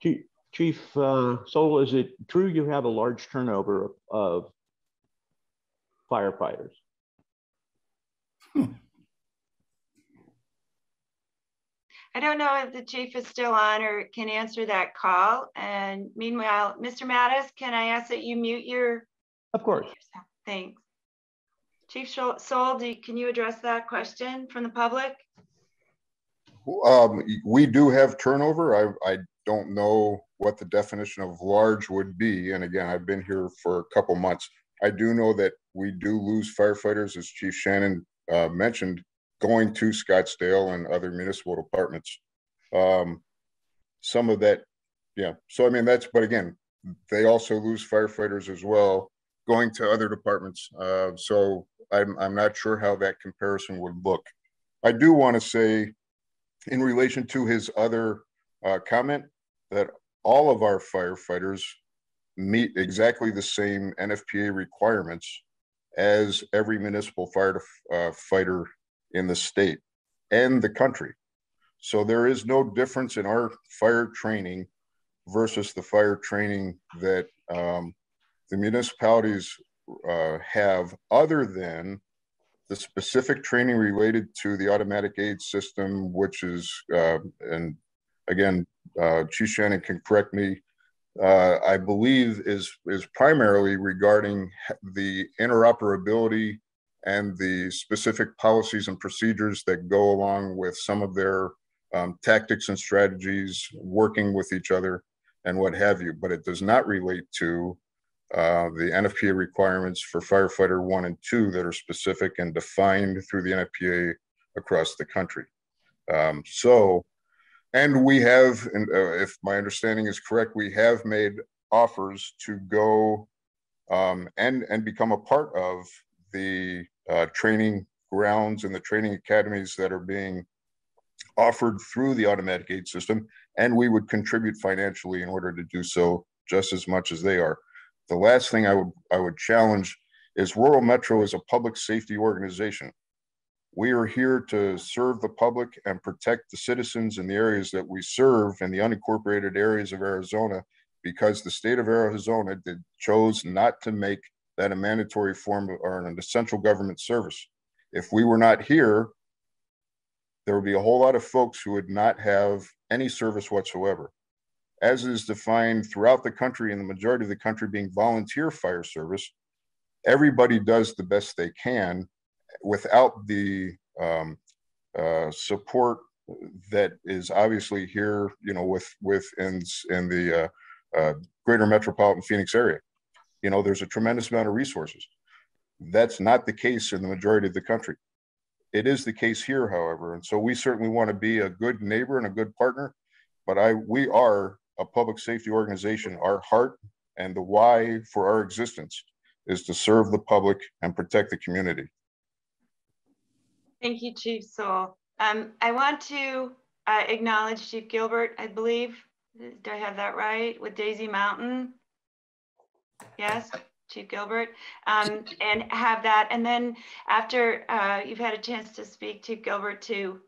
Chief Scholl, is it true you have a large turnover of firefighters? I don't know if the chief is still on or can answer that call. And meanwhile, Mr. Mattis, can I ask that you mute your? Of course. Thanks. Chief Scholl, can you address that question from the public? We do have turnover. I don't know what the definition of large would be. And again, I've been here for a couple months. I do know that we do lose firefighters, as Chief Shannon mentioned, going to Scottsdale and other municipal departments. Some of that, yeah. So, I mean, but again, they also lose firefighters as well going to other departments. So I'm not sure how that comparison would look. I do want to say, in relation to his other comment, that all of our firefighters meet exactly the same NFPA requirements as every municipal firefighter in the state and the country. So there is no difference in our fire training versus the fire training that the municipalities have, other than the specific training related to the automatic aid system, which is, and again, Chief Shannon can correct me, I believe is primarily regarding the interoperability and the specific policies and procedures that go along with some of their tactics and strategies, working with each other and what have you, but it does not relate to the NFPA requirements for firefighter 1 and 2 that are specific and defined through the NFPA across the country. And we have, if my understanding is correct, we have made offers to go and become a part of the training grounds and the training academies that are being offered through the automatic aid system, and we would contribute financially in order to do so just as much as they are. The last thing I would challenge is Rural Metro is a public safety organization. We are here to serve the public and protect the citizens in the areas that we serve in the unincorporated areas of Arizona, because the state of Arizona chose not to make that a mandatory form or an essential government service. If we were not here, there would be a whole lot of folks who would not have any service whatsoever. As is defined throughout the country, and the majority of the country being volunteer fire service, everybody does the best they can without the support that is obviously here, you know, in the greater metropolitan Phoenix area. You know, there's a tremendous amount of resources. That's not the case in the majority of the country. It is the case here, however, and so we certainly want to be a good neighbor and a good partner, but we are a public safety organization. Our heart and the why for our existence is to serve the public and protect the community. Thank you, Chief Soul. I want to acknowledge Chief Gilbert, I believe. Do I have that right? With Daisy Mountain? Yes, Chief Gilbert. And have that. And then after you've had a chance to speak, Chief Gilbert, to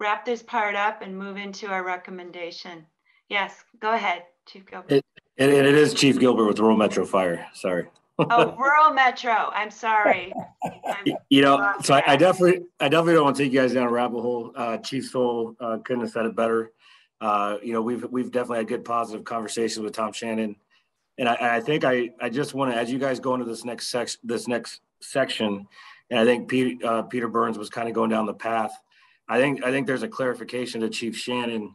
wrap this part up and move into our recommendation. Yes, go ahead, Chief Gilbert. It is Chief Gilbert with Rural Metro Fire. Sorry. Oh, Rural Metro. I'm sorry. You know, so I definitely don't want to take you guys down a rabbit hole. Chief Soul couldn't have said it better. You know, we've definitely had good positive conversations with Tom Shannon, and I think I just want to, as you guys go into this next section, and I think Peter Burns was kind of going down the path. I think there's a clarification to Chief Shannon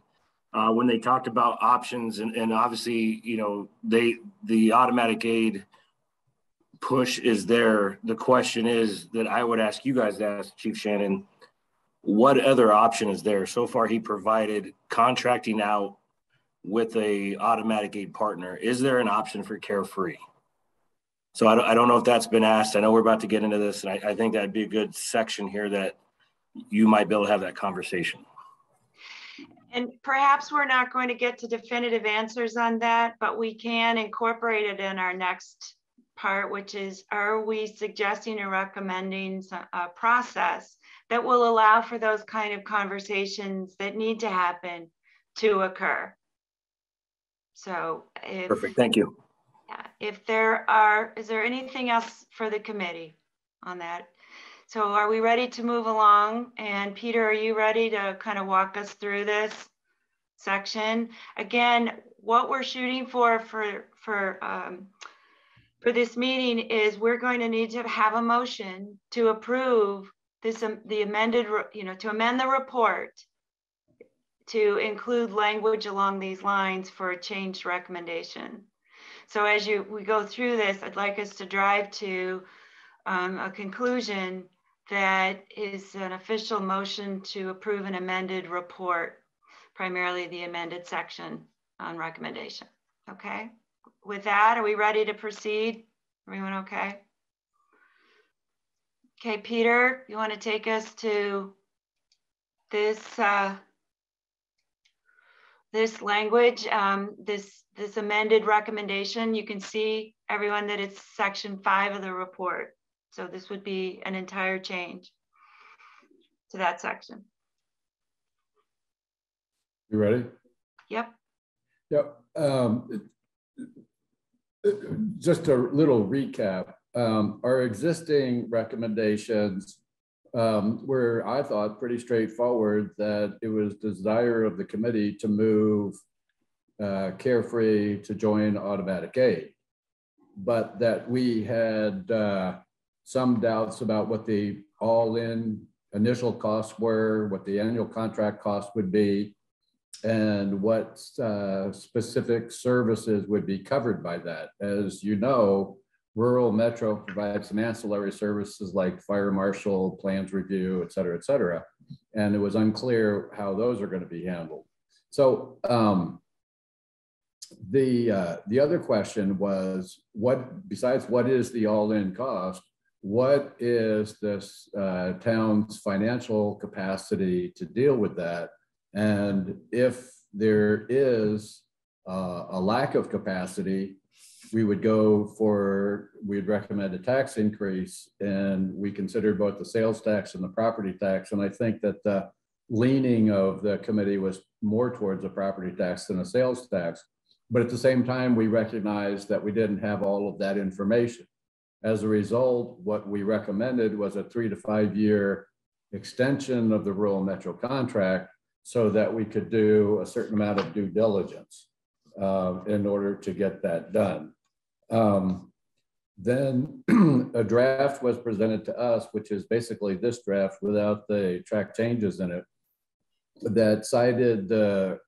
when they talked about options, and obviously, you know, the automatic aid push is there. The question is that I would ask you guys to ask Chief Shannon, what other option is there? So far, he provided contracting out with a automatic aid partner. Is there an option for Carefree? So I don't know if that's been asked. I know we're about to get into this, and I think that'd be a good section here that you might be able to have that conversation. And perhaps we're not going to get to definitive answers on that, but we can incorporate it in our next part, which is, are we suggesting or recommending a process that will allow for those kind of conversations that need to happen to occur? So Perfect, thank you. Yeah, is there anything else for the committee on that? So are we ready to move along? And Peter, are you ready to kind of walk us through this section? Again, what we're shooting for this meeting is we're going to need to have a motion to approve this, the amended, to amend the report to include language along these lines for a changed recommendation. So as we go through this, I'd like us to drive to a conclusion that is an official motion to approve an amended report, primarily the amended section on recommendation. Okay. With that, are we ready to proceed? Everyone okay? Okay, Peter, you want to take us to this this language, this amended recommendation? You can see, everyone, that it's section 5 of the report. So this would be an entire change to that section. You ready? Yep. Yep. just a little recap. Our existing recommendations were, I thought, pretty straightforward, that it was desire of the committee to move Carefree to join automatic aid, but that we had some doubts about what the all-in initial costs were, what the annual contract cost would be, and what specific services would be covered by that. As you know, Rural Metro provides some ancillary services like fire marshal, plans review, et cetera, and it was unclear how those are going to be handled. So the other question was, what, besides what is the all-in cost, what is this town's financial capacity to deal with that? And if there is a lack of capacity, we would we'd recommend a tax increase, and we considered both the sales tax and the property tax. And I think that the leaning of the committee was more towards a property tax than a sales tax. But at the same time, we recognized that we didn't have all of that information. As a result, what we recommended was a 3 to 5 year extension of the Rural Metro contract so that we could do a certain amount of due diligence in order to get that done. Then a draft was presented to us, which is basically this draft without the track changes in it, that cited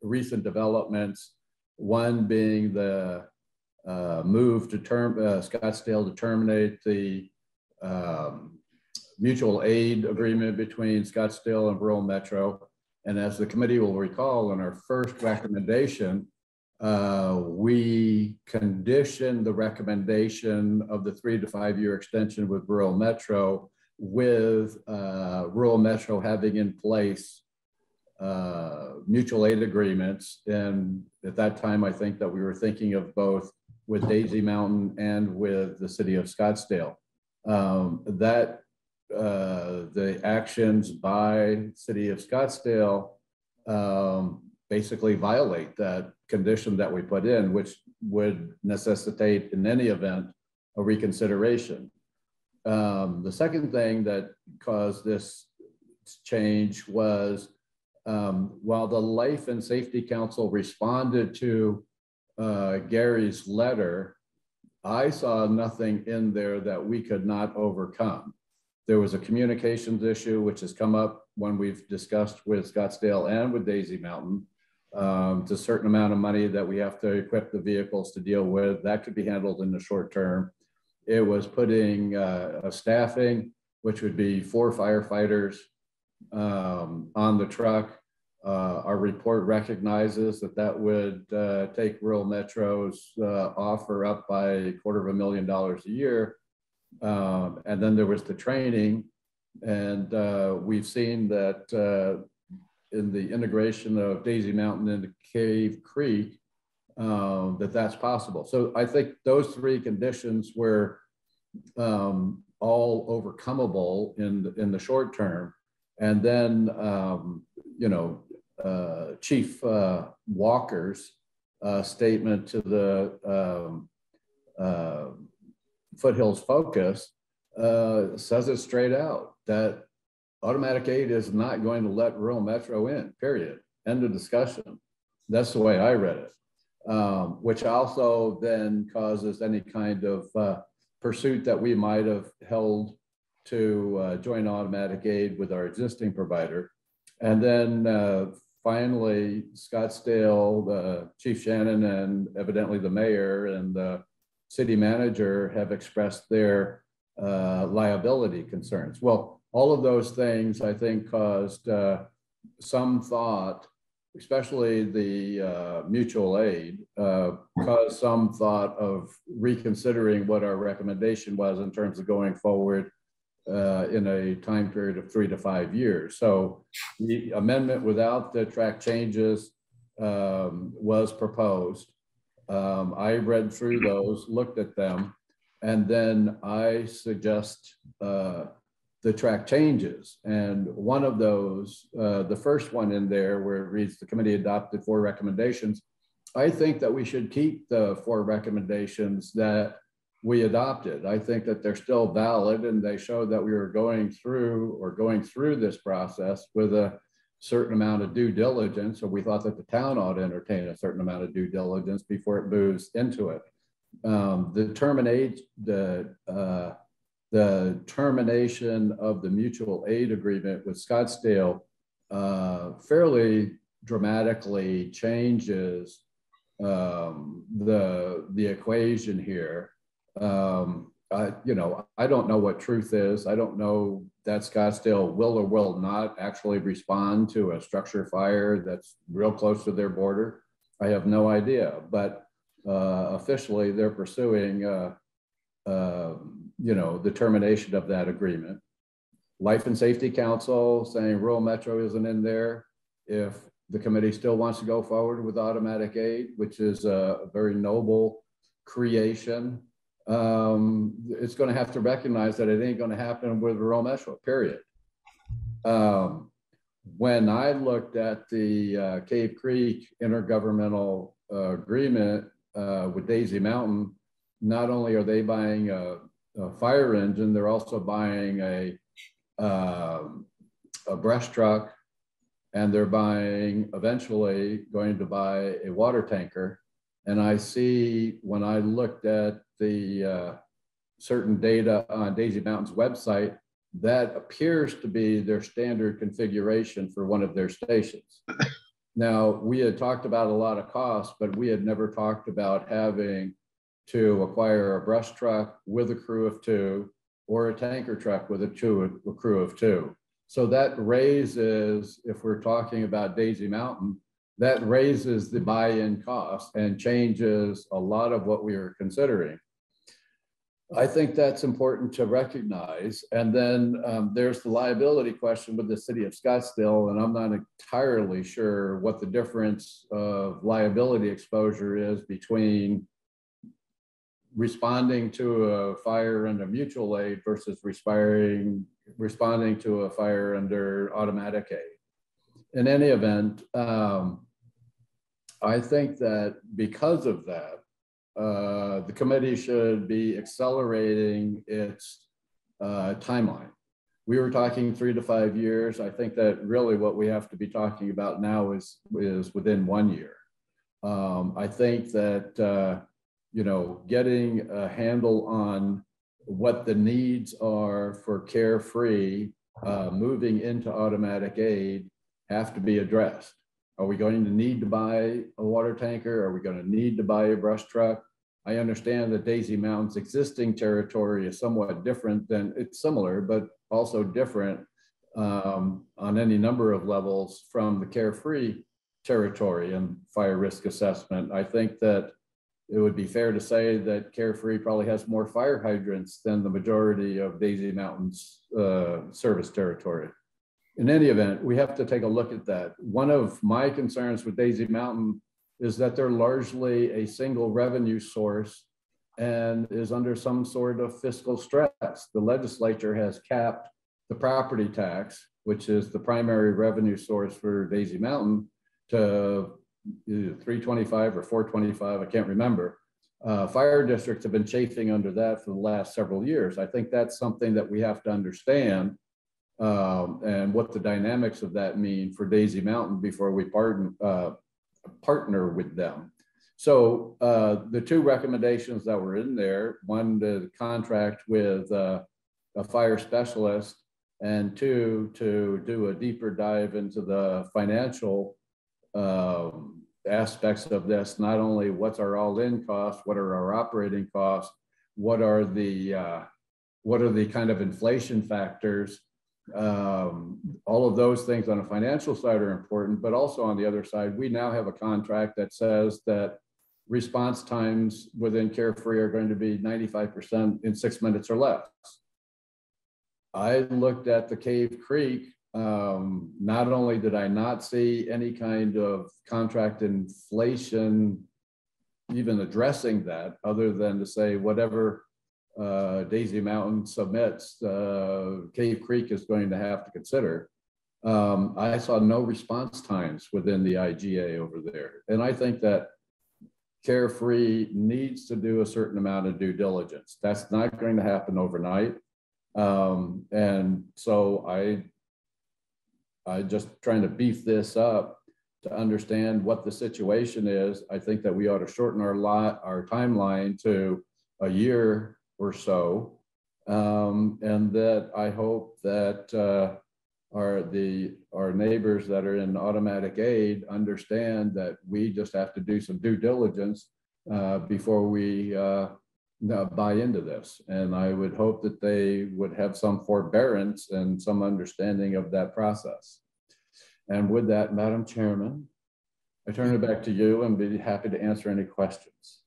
recent developments, one being the move to Scottsdale to terminate the mutual aid agreement between Scottsdale and Rural Metro. And as the committee will recall, in our first recommendation, we conditioned the recommendation of the 3 to 5 year extension with Rural Metro with Rural Metro having in place mutual aid agreements. And at that time, I think that we were thinking of both with Daisy Mountain and with the city of Scottsdale. The actions by city of Scottsdale basically violate that condition that we put in, which would necessitate in any event a reconsideration. The second thing that caused this change was while the Life and Safety Council responded to Gary's letter, I saw nothing in there that we could not overcome. There was a communications issue, which has come up when we've discussed with Scottsdale and with Daisy Mountain. It's a certain amount of money that we have to equip the vehicles to deal with. That could be handled in the short term. It was putting a staffing, which would be 4 firefighters on the truck. Our report recognizes that would take Rural Metro's offer up by $250,000 a year. And then there was the training, and we've seen that in the integration of Daisy Mountain into Cave Creek, that's possible. So I think those 3 conditions were all overcomable in the short term. And then, Chief Walker's statement to the Foothills Focus says it straight out that automatic aid is not going to let Rural Metro in, period. End of discussion. That's the way I read it, which also then causes any kind of pursuit that we might have held to join automatic aid with our existing provider. And then finally, Scottsdale, Chief Shannon, and evidently the mayor and the city manager have expressed their liability concerns. Well, all of those things, I think, caused some thought, especially the mutual aid, caused some thought of reconsidering what our recommendation was in terms of going forward in a time period of 3 to 5 years. So the amendment without the track changes was proposed. I read through those, looked at them, and then I suggest the track changes. And one of those, the first one in there where it reads the committee adopted 4 recommendations, I think that we should keep the 4 recommendations that we adopted. I think that they're still valid, and they show that we were going through this process with a certain amount of due diligence, or we thought that the town ought to entertain a certain amount of due diligence before it moves into it. The termination of the mutual aid agreement with Scottsdale fairly dramatically changes the equation here. I don't know what truth is. I don't know that Scottsdale will or will not actually respond to a structure fire that's real close to their border. I have no idea, but officially they're pursuing, the termination of that agreement. Life and Safety Council saying rural metro isn't in there. If the committee still wants to go forward with automatic aid, which is a very noble creation, it's going to have to recognize that it ain't going to happen with rural metro, period. When I looked at the Cave Creek intergovernmental agreement with Daisy Mountain, not only are they buying a fire engine, they're also buying a brush truck, and they're eventually going to buy a water tanker. And I see, when I looked at the certain data on Daisy Mountain's website, that appears to be their standard configuration for one of their stations. Now, we had talked about a lot of costs, but we had never talked about having to acquire a brush truck with a crew of 2 or a tanker truck with a crew of 2. So that raises, if we're talking about Daisy Mountain, that raises the buy-in cost and changes a lot of what we are considering. I think that's important to recognize. And then there's the liability question with the city of Scottsdale, and I'm not entirely sure what the difference of liability exposure is between responding to a fire under mutual aid versus responding to a fire under automatic aid. In any event, I think that because of that, the committee should be accelerating its timeline. We were talking 3 to 5 years. I think that really what we have to be talking about now is within 1 year. I think that getting a handle on what the needs are for Carefree moving into automatic aid have to be addressed. Are we going to need to buy a water tanker? Are we going to need to buy a brush truck? I understand that Daisy Mountain's existing territory is somewhat different than, it's similar, but also different on any number of levels from the Carefree territory and fire risk assessment. I think that it would be fair to say that Carefree probably has more fire hydrants than the majority of Daisy Mountain's service territory. In any event, we have to take a look at that. One of my concerns with Daisy Mountain is that they're largely a single revenue source and is under some sort of fiscal stress. The legislature has capped the property tax, which is the primary revenue source for Daisy Mountain, to either 325 or 425, I can't remember. Fire districts have been chafing under that for the last several years. I think that's something that we have to understand and what the dynamics of that mean for Daisy Mountain before we partner with them. So the 2 recommendations that were in there, one, to contract with a fire specialist, and 2, to do a deeper dive into the financial aspects of this, not only what's our all-in costs, what are our operating costs, what are the kind of inflation factors. All of those things on a financial side are important, but also on the other side, we now have a contract that says that response times within Carefree are going to be 95% in 6 minutes or less. I looked at the Cave Creek. Not only did I not see any kind of contract inflation even addressing that, other than to say whatever Daisy Mountain submits, Cave Creek is going to have to consider. I saw no response times within the IGA over there. And I think that Carefree needs to do a certain amount of due diligence. That's not going to happen overnight. And so I just trying to beef this up to understand what the situation is. I think that we ought to shorten our timeline to a year or so. And that I hope that our neighbors that are in automatic aid understand that we just have to do some due diligence before we buy into this. And I would hope that they would have some forbearance and some understanding of that process. And with that, Madam Chairman, I turn it back to you and be happy to answer any questions.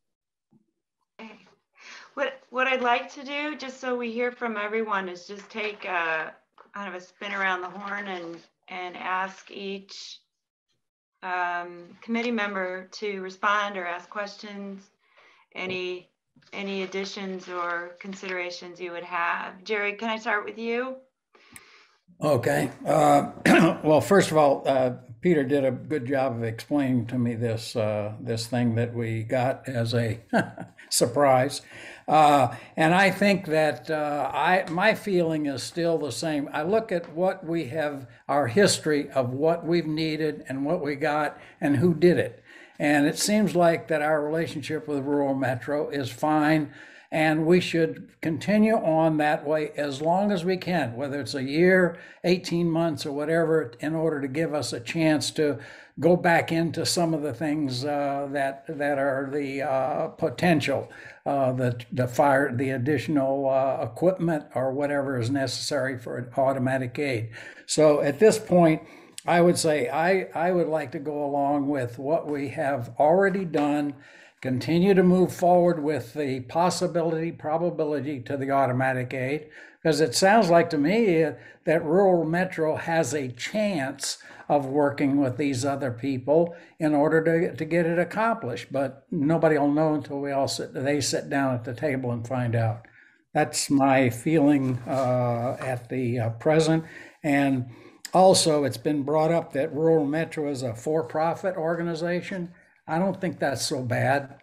What I'd like to do, just so we hear from everyone, is just take kind of a spin around the horn and ask each committee member to respond or ask questions, any additions or considerations you would have. Jerry, can I start with you? Okay. Well, first of all, Peter did a good job of explaining to me this thing that we got as a surprise. And I think that my feeling is still the same. I look at what we have, our history of what we've needed and what we got and who did it. And it seems like that our relationship with Rural Metro is fine. And we should continue on that way as long as we can, whether it's a year, 18 months, or whatever, in order to give us a chance to go back into some of the things that are the potential, the additional equipment or whatever is necessary for automatic aid. So at this point, I would say I would like to go along with what we have already done. Continue to move forward with the probability to the automatic aid, because it sounds like to me that Rural Metro has a chance of working with these other people in order to get it accomplished. But nobody will know until they sit down at the table and find out. That's my feeling at the present. And also, it's been brought up that Rural Metro is a for-profit organization. I don't think that's so bad.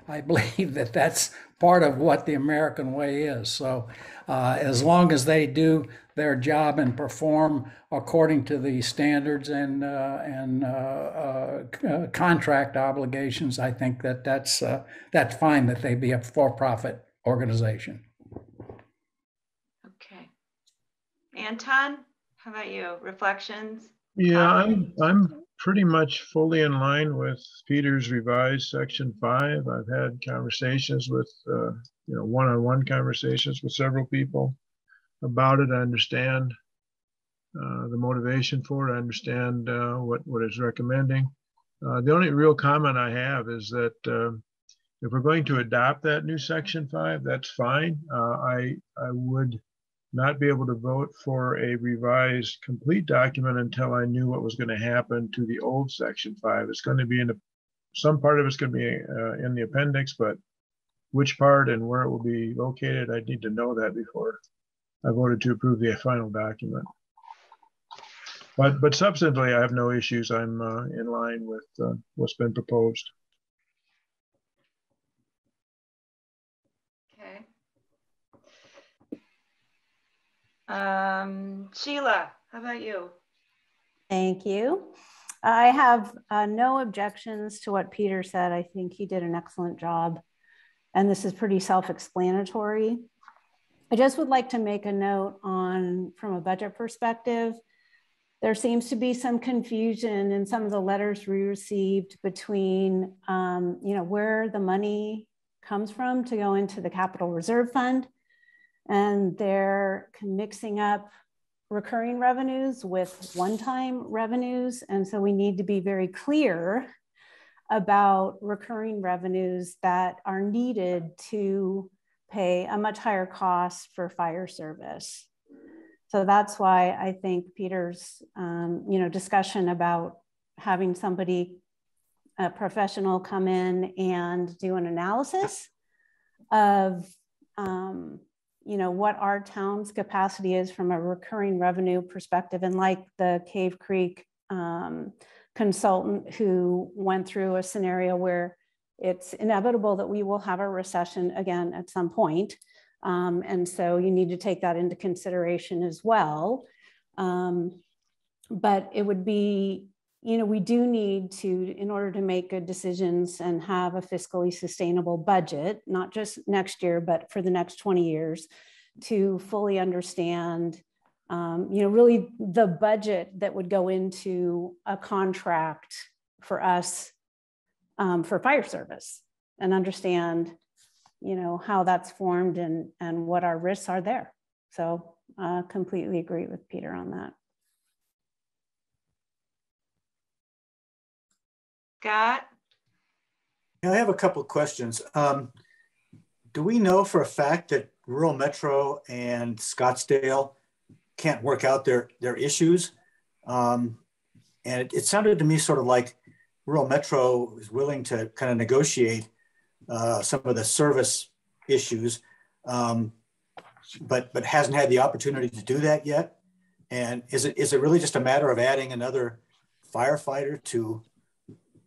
I believe that that's part of what the American way is. So as long as they do their job and perform according to the standards and contract obligations, I think that that's fine that they be a for-profit organization. Okay. Anton, how about you? Reflections? Yeah, I'm pretty much fully in line with Peter's revised section 5. I've had conversations with, one-on-one conversations with several people about it. I understand the motivation for it. I understand what it's recommending. The only real comment I have is that if we're going to adopt that new section 5, that's fine. I would not be able to vote for a revised complete document until I knew what was going to happen to the old section 5. It's going to be some part of it's going to be in the appendix, but which part and where it will be located, I need to know that before I voted to approve the final document. But substantively, I have no issues. I'm in line with what's been proposed. Sheila, how about you? Thank you. I have no objections to what Peter said. I think he did an excellent job, and this is pretty self-explanatory. I just would like to make a note from a budget perspective. There seems to be some confusion in some of the letters we received between, where the money comes from to go into the Capital Reserve Fund. And they're mixing up recurring revenues with one-time revenues. And so we need to be very clear about recurring revenues that are needed to pay a much higher cost for fire service. So that's why I think Peter's discussion about having somebody, a professional, come in and do an analysis of what our town's capacity is from a recurring revenue perspective. And like the Cave Creek consultant who went through a scenario where it's inevitable that we will have a recession again at some point. And so you need to take that into consideration as well. But it would be, we do need to, in order to make good decisions and have a fiscally sustainable budget, not just next year, but for the next 20 years, to fully understand, really the budget that would go into a contract for us for fire service, and understand, how that's formed and what our risks are there. So completely agree with Peter on that. Scott? I have a couple of questions. Do we know for a fact that Rural Metro and Scottsdale can't work out their issues? And it sounded to me sort of like Rural Metro is willing to kind of negotiate some of the service issues, but hasn't had the opportunity to do that yet. And is it really just a matter of adding another firefighter to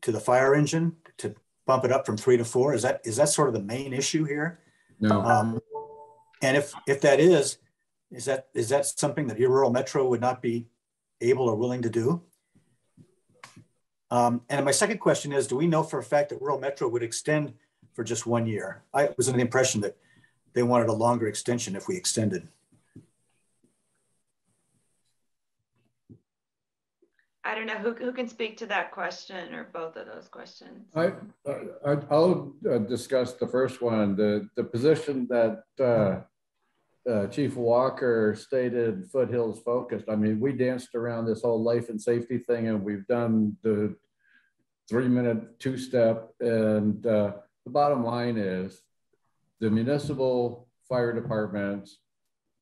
the fire engine to bump it up from 3 to 4? Is that sort of the main issue here? No. And if that is that something that your Rural Metro would not be able or willing to do? And my second question is, do we know for a fact that Rural Metro would extend for just 1 year? I was under the impression that they wanted a longer extension if we extended. I don't know who can speak to that question or both of those questions. I'll discuss the first one. The position that Chief Walker stated, Foothills focused. I mean, we danced around this whole life and safety thing, and we've done the 3-minute two-step. And the bottom line is the municipal fire departments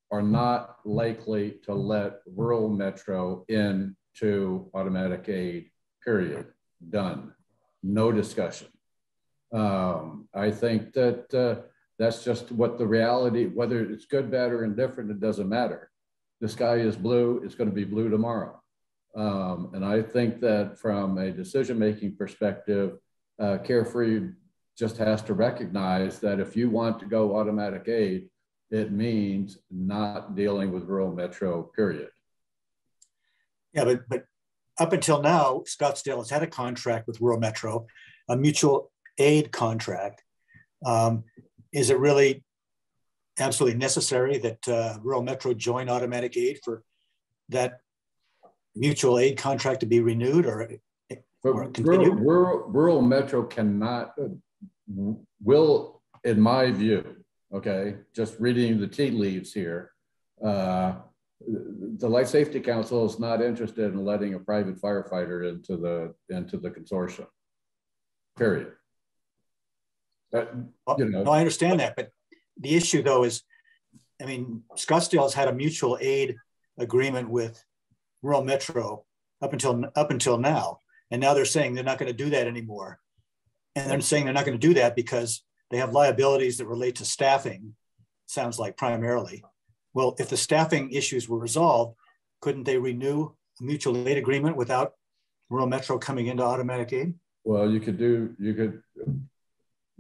are not likely to let Rural Metro in to automatic aid, period, done, no discussion. I think that that's just what the reality, whether it's good, bad, or indifferent, it doesn't matter. The sky is blue, it's gonna be blue tomorrow. And I think that from a decision-making perspective, Carefree just has to recognize that if you want to go automatic aid, it means not dealing with Rural Metro, period. Yeah, but up until now, Scottsdale has had a contract with Rural Metro, a mutual aid contract. Is it really absolutely necessary that Rural Metro join automatic aid for that mutual aid contract to be renewed or continue? Rural Metro cannot, will, in my view, okay, just reading the tea leaves here, the Life Safety Council is not interested in letting a private firefighter into the consortium, period. No, I understand that, but the issue though is, I mean, Scottsdale has had a mutual aid agreement with Rural Metro up until now, and now they're saying they're not going to do that anymore, and they're saying they're not going to do that because they have liabilities that relate to staffing. Sounds like primarily. Well, if the staffing issues were resolved, couldn't they renew a mutual aid agreement without Rural Metro coming into automatic aid? Well,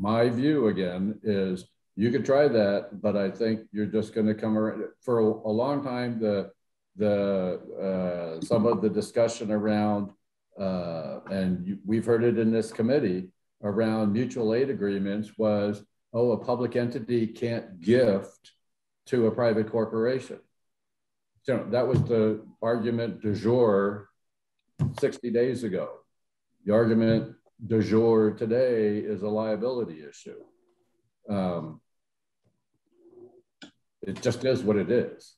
my view again is you could try that, but I think you're just going to come around for a long time. Some of the discussion around, we've heard it in this committee around mutual aid agreements was, oh, a public entity can't gift to a private corporation. So that was the argument du jour 60 days ago. The argument du jour today is a liability issue. It just is what it is.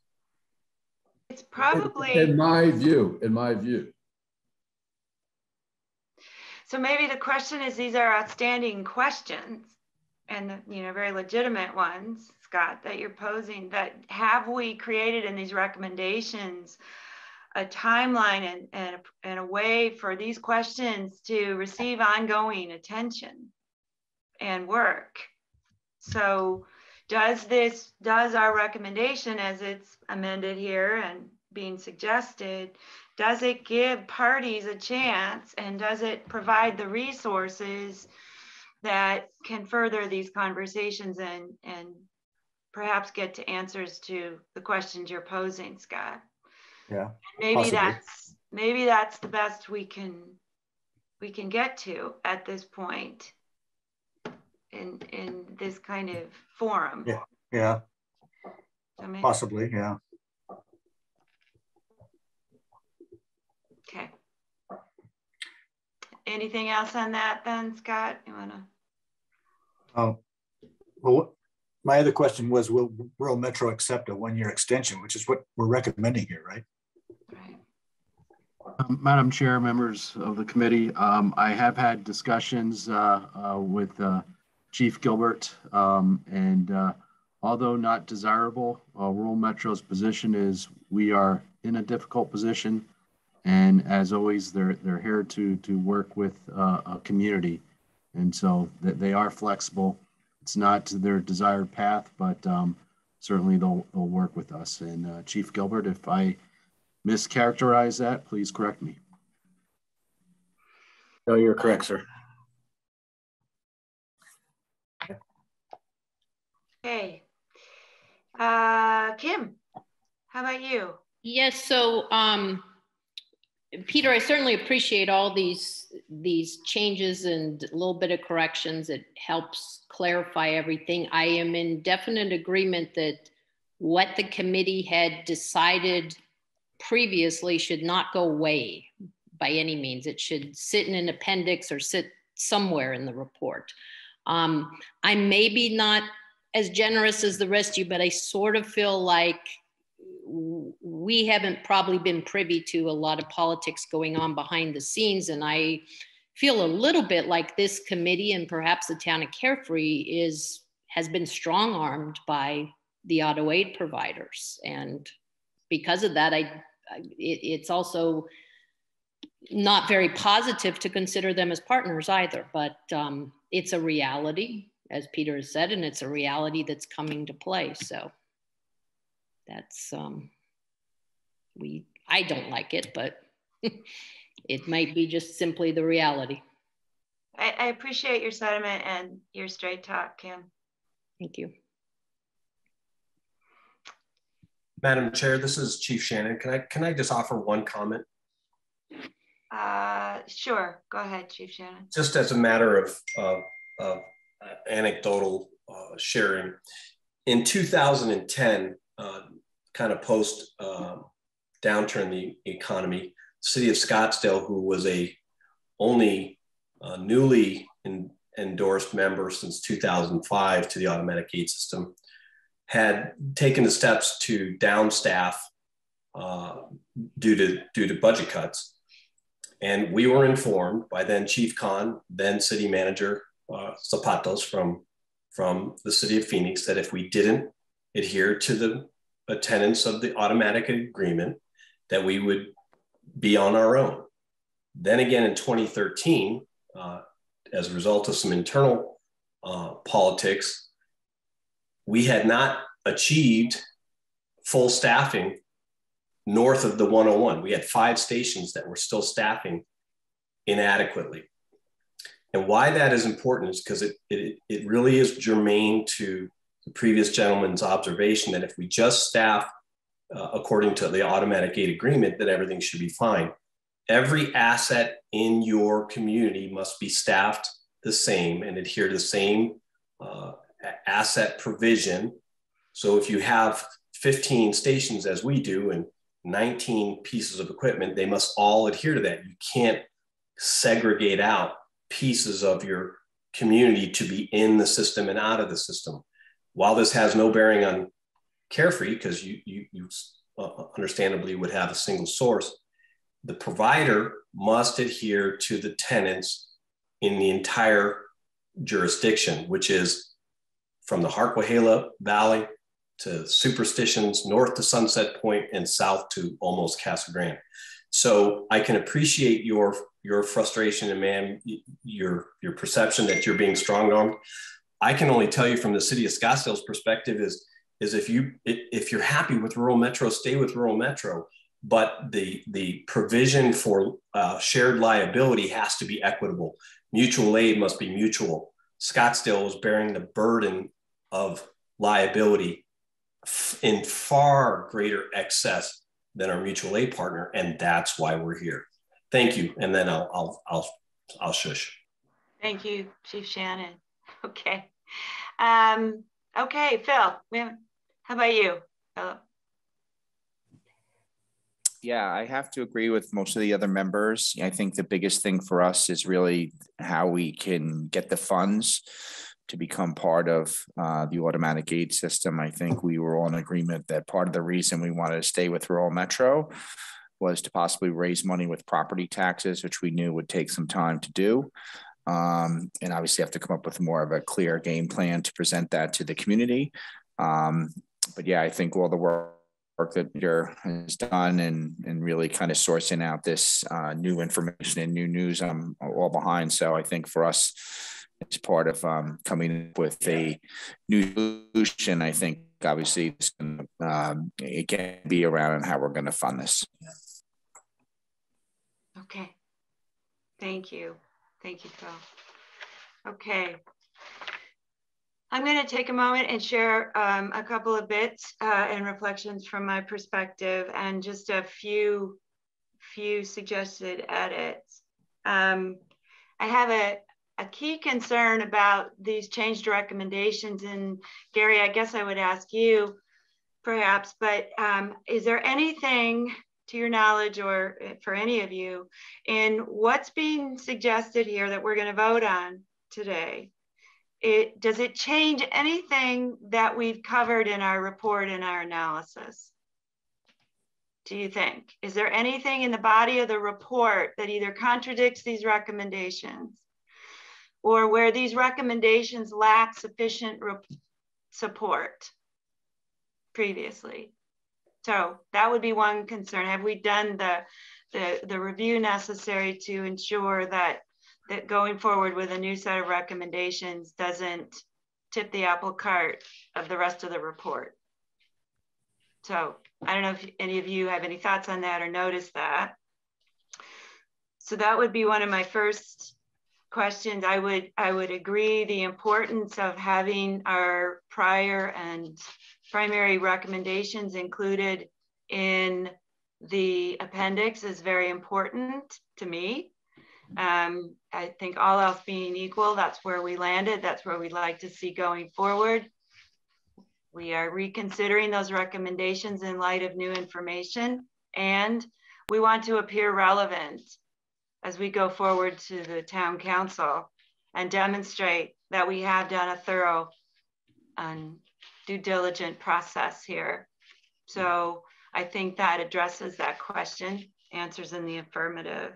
It's probably, in my view. So maybe the question is, these are outstanding questions and very legitimate ones, Scott, that you're posing, that have we created in these recommendations a timeline and a way for these questions to receive ongoing attention and work? So does our recommendation as it's amended here and being suggested, does it give parties a chance, and does it provide the resources that can further these conversations and perhaps get to answers to the questions you're posing, Scott. Yeah. Maybe possibly. that's the best we can get to at this point in this kind of forum. Yeah. Yeah. Possibly. Yeah. Okay. Anything else on that then, Scott? You wanna? Well, my other question was, will Rural Metro accept a 1-year extension, which is what we're recommending here, right? Right. Madam Chair, members of the committee, I have had discussions with Chief Gilbert, and although not desirable, Rural Metro's position is we are in a difficult position, and as always, they're here to work with a community, and so they are flexible. It's not their desired path, but certainly they'll work with us. And Chief Gilbert, if I mischaracterize that, please correct me. No, you're correct, sir. Okay. Kim, how about you? Yes, so Peter, I certainly appreciate all these changes and a little bit of corrections. It helps clarify everything. I am in definite agreement that what the committee had decided previously should not go away by any means. It should sit in an appendix or sit somewhere in the report. I'm maybe not as generous as the rest of you, but I sort of feel like we haven't probably been privy to a lot of politics going on behind the scenes. And I feel a little bit like this committee and perhaps the town of Carefree has been strong-armed by the auto aid providers. And because of that, it's also not very positive to consider them as partners either, but it's a reality, as Peter has said, and it's a reality that's coming to play. So that's, I don't like it, but it might be just simply the reality. I appreciate your sentiment and your straight talk, Kim. Thank you. Madam Chair, this is Chief Shannon. Can I just offer one comment? Sure, go ahead, Chief Shannon. Just as a matter of anecdotal sharing. In 2010, kind of post downturn in the economy, the city of Scottsdale, who was a only newly endorsed member since 2005 to the automatic gate system, had taken the steps to downstaff due to budget cuts. And we were informed by then Chief Khan, then City Manager Zapatos from the City of Phoenix, that if we didn't adhere to the tenets of the automatic agreement, that we would be on our own. Then again in 2013, as a result of some internal politics, we had not achieved full staffing north of the 101. We had 5 stations that were still staffing inadequately. And why that is important is because it really is germane to the previous gentleman's observation that if we just staff according to the automatic gate agreement, that everything should be fine. Every asset in your community must be staffed the same and adhere to the same asset provision. So if you have 15 stations as we do and 19 pieces of equipment, they must all adhere to that. You can't segregate out pieces of your community to be in the system and out of the system. While this has no bearing on Carefree, because you understandably would have a single source, the provider must adhere to the tenets in the entire jurisdiction, which is from the Harquahala Valley to Superstitions, north to Sunset Point, and south to almost Casa Grande. So I can appreciate your frustration and, ma'am, your perception that you're being strong-armed. I can only tell you from the city of Scottsdale's perspective is if you're happy with Rural Metro, stay with Rural Metro. But the provision for shared liability has to be equitable. Mutual aid must be mutual. Scottsdale was bearing the burden of liability in far greater excess than our mutual aid partner, and that's why we're here. Thank you, and then I'll shush. Thank you, Chief Shannon. Okay, okay, Phil. How about you, Philip? Yeah, I have to agree with most of the other members. I think the biggest thing for us is really how we can get the funds to become part of the automatic aid system. I think we were all in agreement that part of the reason we wanted to stay with rural metro was to possibly raise money with property taxes, which we knew would take some time to do. And obviously have to come up with more of a clear game plan to present that to the community. But yeah, I think all the work that Peter has done and really kind of sourcing out this new information and new news, I'm all behind. So I think for us, it's part of coming up with a new solution. I think obviously it's going to again be around on how we're going to fund this. Okay, thank you. Thank you, Phil. Okay. I'm going to take a moment and share a couple of bits and reflections from my perspective and just a few suggested edits. I have a key concern about these changed recommendations, and Gary, I guess I would ask you perhaps, but is there anything to your knowledge or for any of you in what's being suggested here that we're going to vote on today? Does it change anything that we've covered in our report and our analysis? Do you think? Is there anything in the body of the report that either contradicts these recommendations or where these recommendations lack sufficient support previously? So that would be one concern. Have we done the review necessary to ensure that going forward with a new set of recommendations doesn't tip the apple cart of the rest of the report? So I don't know if any of you have any thoughts on that or noticed that. So that would be one of my first questions. I would agree the importance of having our prior and primary recommendations included in the appendix is very important to me. I think all else being equal, that's where we landed. That's where we'd like to see going forward. We are reconsidering those recommendations in light of new information, and we want to appear relevant as we go forward to the town council and demonstrate that we have done a thorough and due diligent process here. So I think that addresses that question, answers in the affirmative.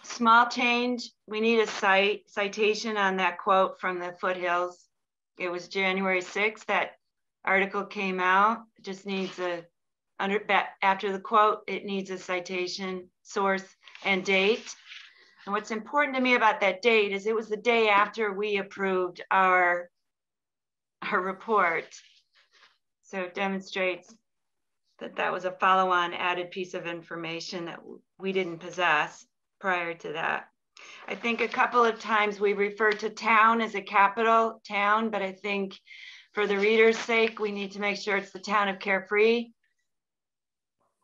Small change, we need a citation on that quote from the Foothills. It was January 6th that article came out. It just needs after the quote, it needs a citation, source, and date. And what's important to me about that date is it was the day after we approved our report. So it demonstrates that was a follow-on added piece of information that we didn't possess prior to that. I think a couple of times we refer to town as a capital town, but I think for the reader's sake, we need to make sure it's the town of Carefree,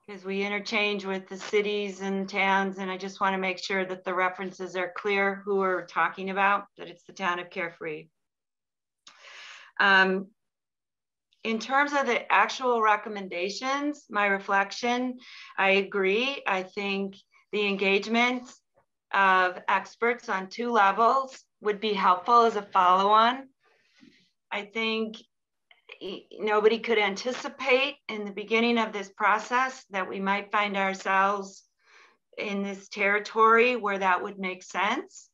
because we interchange with the cities and towns, and I just want to make sure that the references are clear who we're talking about, that it's the town of Carefree. In terms of the actual recommendations, my reflection, I agree. I think the engagement of experts on 2 levels would be helpful as a follow-on. I think nobody could anticipate in the beginning of this process that we might find ourselves in this territory where that would make sense,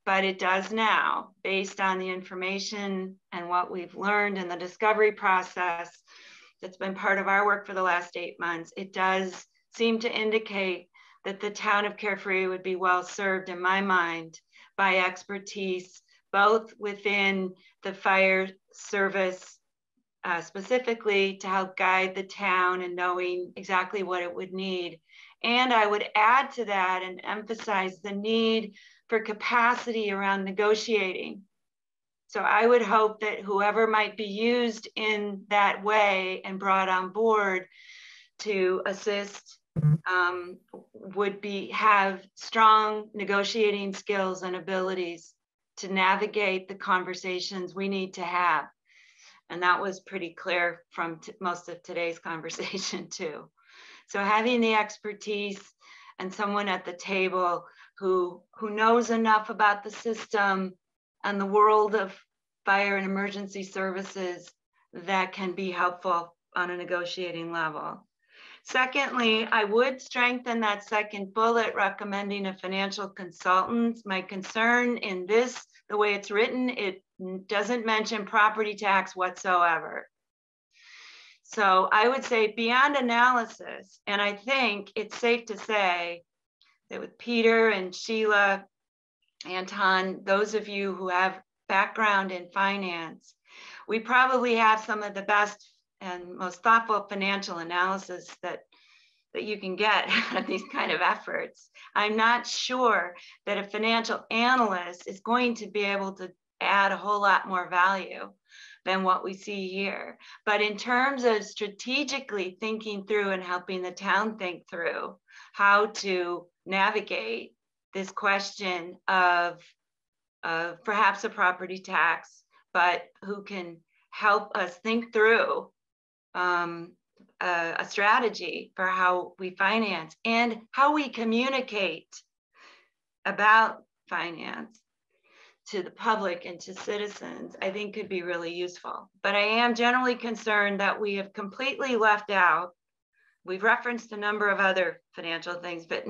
but it does now, based on the information and what we've learned in the discovery process that's been part of our work for the last 8 months. It does seem to indicate that the town of Carefree would be well served, in my mind, by expertise, both within the fire service specifically to help guide the town in knowing exactly what it would need. And I would add to that and emphasize the need for capacity around negotiating. So I would hope that whoever might be used in that way and brought on board to assist would have strong negotiating skills and abilities to navigate the conversations we need to have. And that was pretty clear from most of today's conversation too. So having the expertise and someone at the table who knows enough about the system and the world of fire and emergency services that can be helpful on a negotiating level. Secondly, I would strengthen that second bullet recommending a financial consultant. My concern in this, the way it's written, it doesn't mention property tax whatsoever. So I would say beyond analysis, and I think it's safe to say that with Peter and Sheila, Anton, those of you who have background in finance, we probably have some of the best and most thoughtful financial analysis that you can get out of these kind of efforts. I'm not sure that a financial analyst is going to be able to add a whole lot more value than what we see here. But in terms of strategically thinking through and helping the town think through how to navigate this question of perhaps a property tax, but who can help us think through a strategy for how we finance and how we communicate about finance to the public and to citizens, I think could be really useful. But I am generally concerned that we have completely left out. We've referenced a number of other financial things, but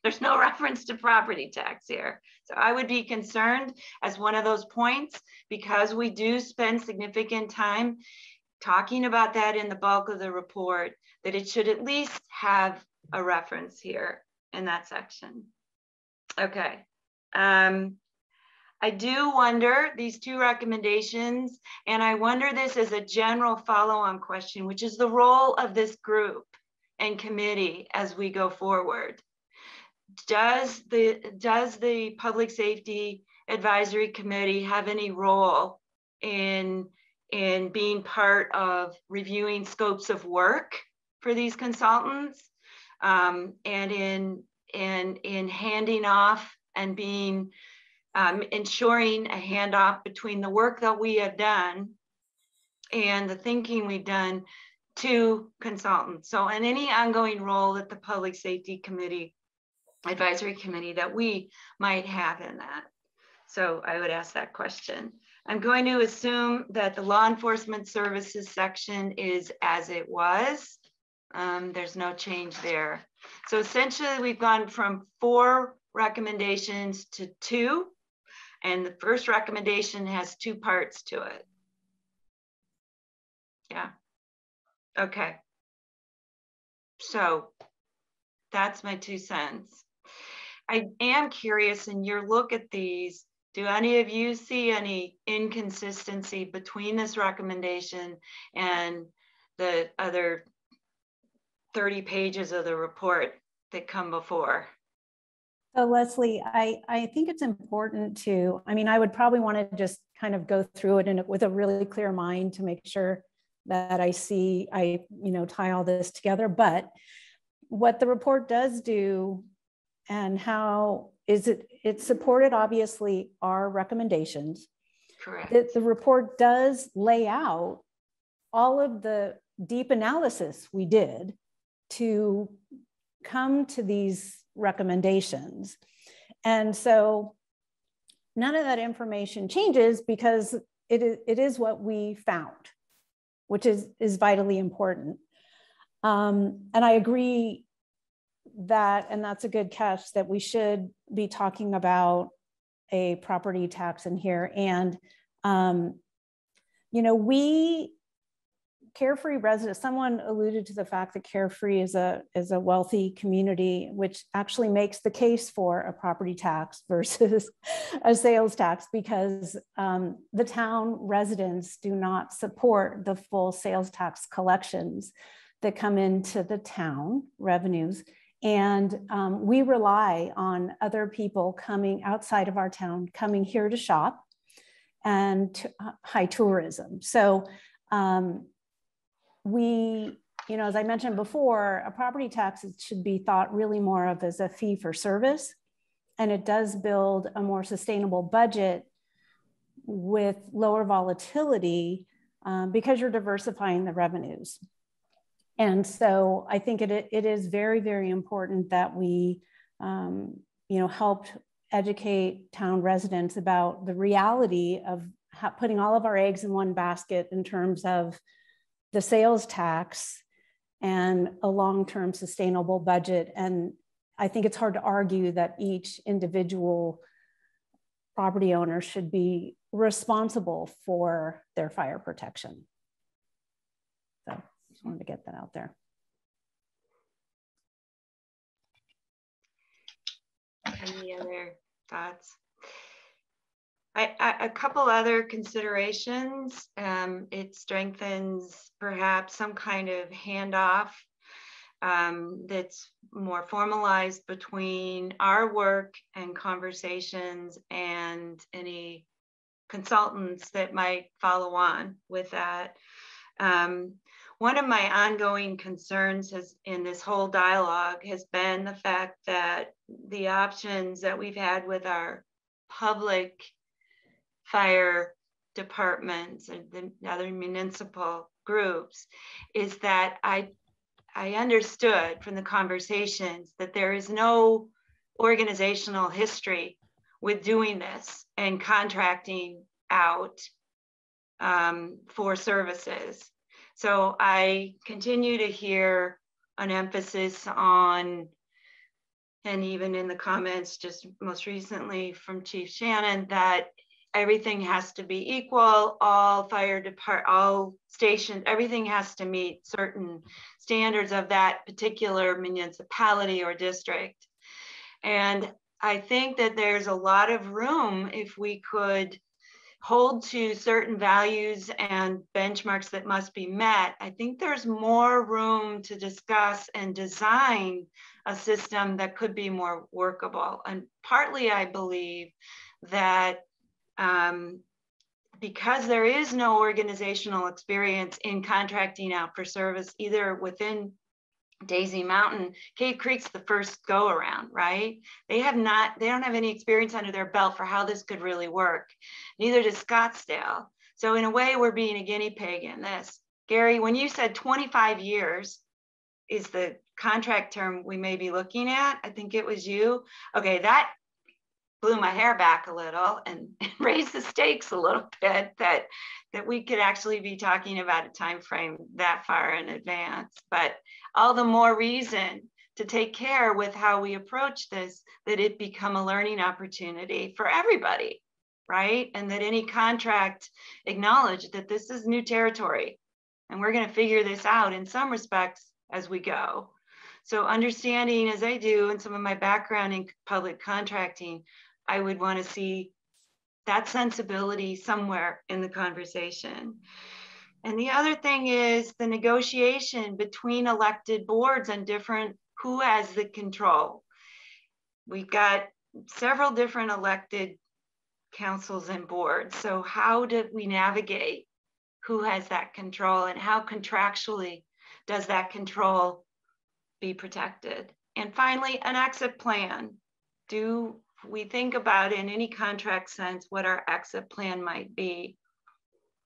there's no reference to property tax here. So I would be concerned as one of those points, because we do spend significant time talking about that in the bulk of the report, that it should at least have a reference here in that section. Okay. I do wonder these two recommendations, and I wonder this as a general follow-on question, which is the role of this group and committee as we go forward. Does the Public Safety Advisory Committee have any role in being part of reviewing scopes of work for these consultants, and in handing off and being ensuring a handoff between the work that we have done and the thinking we've done to consultants? So in any ongoing role that the Public Safety Committee, Advisory Committee, that we might have in that. So I would ask that question. I'm going to assume that the law enforcement services section is as it was. There's no change there. So essentially we've gone from 4 recommendations to 2. And the first recommendation has 2 parts to it. Yeah. Okay. So that's my 2 cents. I am curious in your look at these, do any of you see any inconsistency between this recommendation and the other 30 pages of the report that come before? So Leslie, I think it's important to, I would probably want to just kind of go through it with a really clear mind to make sure that I tie all this together. But what the report does do and how is it supported obviously our recommendations. Correct. The report does lay out all of the deep analysis we did to come to these recommendations. And so none of that information changes because it is what we found, which is vitally important. And I agree that, and that's a good catch, that we should be talking about a property tax in here. And, we Carefree residents, someone alluded to the fact that Carefree is a wealthy community, which actually makes the case for a property tax versus a sales tax, because the town residents do not support the full sales tax collections that come into the town revenues. And we rely on other people coming outside of our town, coming here to shop, and high tourism. So we, you know, as I mentioned before, a property tax should be thought really more of as a fee for service. And it does build a more sustainable budget with lower volatility because you're diversifying the revenues. And so I think it is very, very important that we, you know, help educate town residents about the reality of putting all of our eggs in one basket in terms of the sales tax and a long-term sustainable budget. And I think it's hard to argue that each individual property owner should be responsible for their fire protection. So just wanted to get that out there. Any other thoughts? A couple other considerations. It strengthens perhaps some kind of handoff that's more formalized between our work and conversations and any consultants that might follow on with that. One of my ongoing concerns in this whole dialogue has been the fact that the options that we've had with our public fire departments and the other municipal groups is that I understood from the conversations that there is no organizational history with doing this and contracting out for services. So I continue to hear an emphasis on, and even in the comments just most recently from Chief Shannon, that everything has to be equal, all stations, everything has to meet certain standards of that particular municipality or district. And I think that there's a lot of room if we could hold to certain values and benchmarks that must be met. I think there's more room to discuss and design a system that could be more workable. And partly I believe that because there is no organizational experience in contracting out for service, either within Daisy Mountain, Cave Creek's the first go around, right? They don't have any experience under their belt for how this could really work. Neither does Scottsdale. So in a way, we're being a guinea pig in this. Gary, when you said 25 years is the contract term we may be looking at, I think it was you. Okay, that blew my hair back a little and raised the stakes a little bit that we could actually be talking about a time frame that far in advance. But all the more reason to take care with how we approach this, that it become a learning opportunity for everybody, right? And that any contract acknowledge that this is new territory and we're going to figure this out in some respects as we go. So understanding, as I do in some of my background in public contracting, I would want to see that sensibility somewhere in the conversation. And the other thing is the negotiation between elected boards and different, who has the control. We've got several different elected councils and boards. So how do we navigate who has that control and how contractually does that control be protected? And finally, an exit plan. Do we think about in any contract sense what our exit plan might be?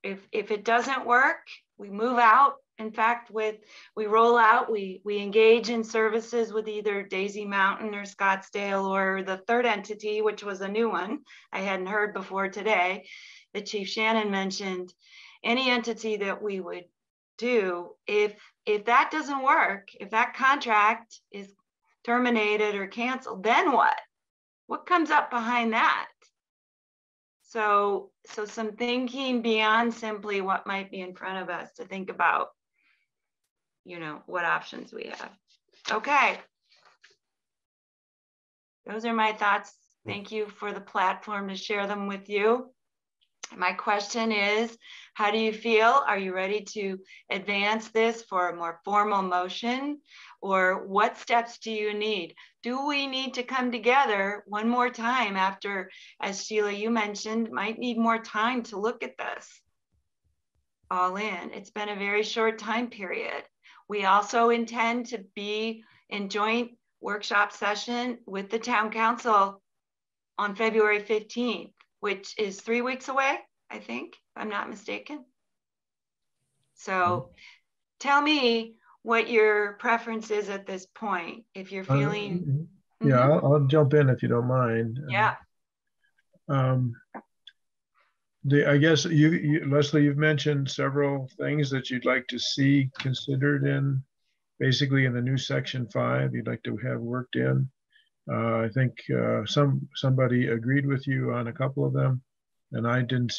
If it doesn't work, we move out. In fact, we roll out, we engage in services with either Daisy Mountain or Scottsdale or the third entity, which was a new one I hadn't heard before today, that Chief Shannon mentioned. Any entity that we would do, if that doesn't work, if that contract is terminated or canceled, then what? What comes up behind that? So some thinking beyond simply what might be in front of us to think about, what options we have. Okay. Those are my thoughts. Thank you for the platform to share them with you. My question is, how do you feel? Are you ready to advance this for a more formal motion? Or what steps do you need? Do we need to come together one more time after, as Sheila, you mentioned, might need more time to look at this all in? It's been a very short time period. We also intend to be in joint workshop session with the town council on February 15th, which is 3 weeks away, I think, if I'm not mistaken. So tell me what your preference is at this point, if you're feeling. Yeah, I'll jump in if you don't mind. Yeah. I guess you, Leslie, you've mentioned several things that you'd like to see considered in, basically in the new section 5, you'd like to have worked in. I think somebody agreed with you on a couple of them, and I didn't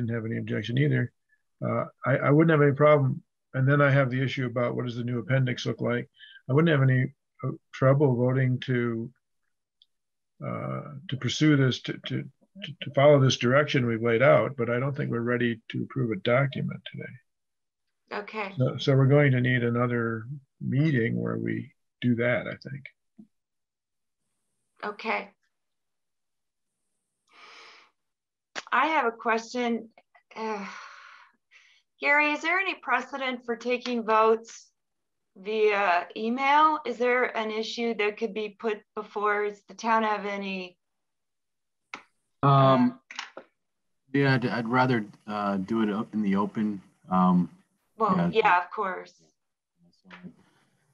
have any objection either. I wouldn't have any problem. And then I have the issue about what does the new appendix look like. I wouldn't have any trouble voting to pursue this, to follow this direction we've laid out, but I don't think we're ready to approve a document today. Okay. So we're going to need another meeting where we do that, I think. Okay. I have a question. Gary, is there any precedent for taking votes via email? Is there an issue that could be put before? Does the town have any? Yeah, I'd rather do it in the open. Well, yeah, of course.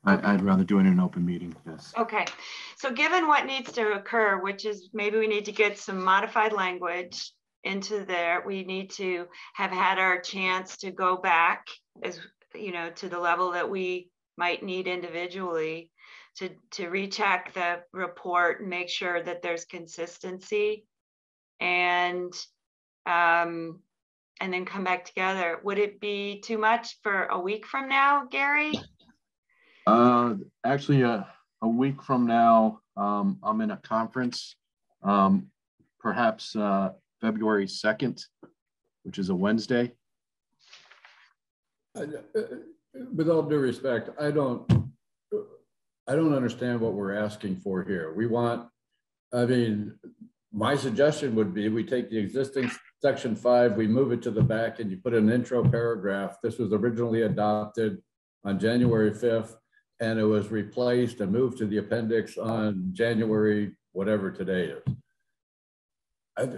I'd rather do it in an open meeting, yes. Okay, so given what needs to occur, which is maybe we need to get some modified language into there, we need to have had our chance to go back, as you know, to the level that we might need individually to recheck the report and make sure that there's consistency, and then come back together. Would it be too much for a week from now, Gary? Actually, a week from now, I'm in a conference, perhaps February 2nd, which is a Wednesday. With all due respect, I don't understand what we're asking for here. My suggestion would be we take the existing section 5, we move it to the back, and you put an intro paragraph. This was originally adopted on January 5th, and it was replaced and moved to the appendix on January, whatever today is.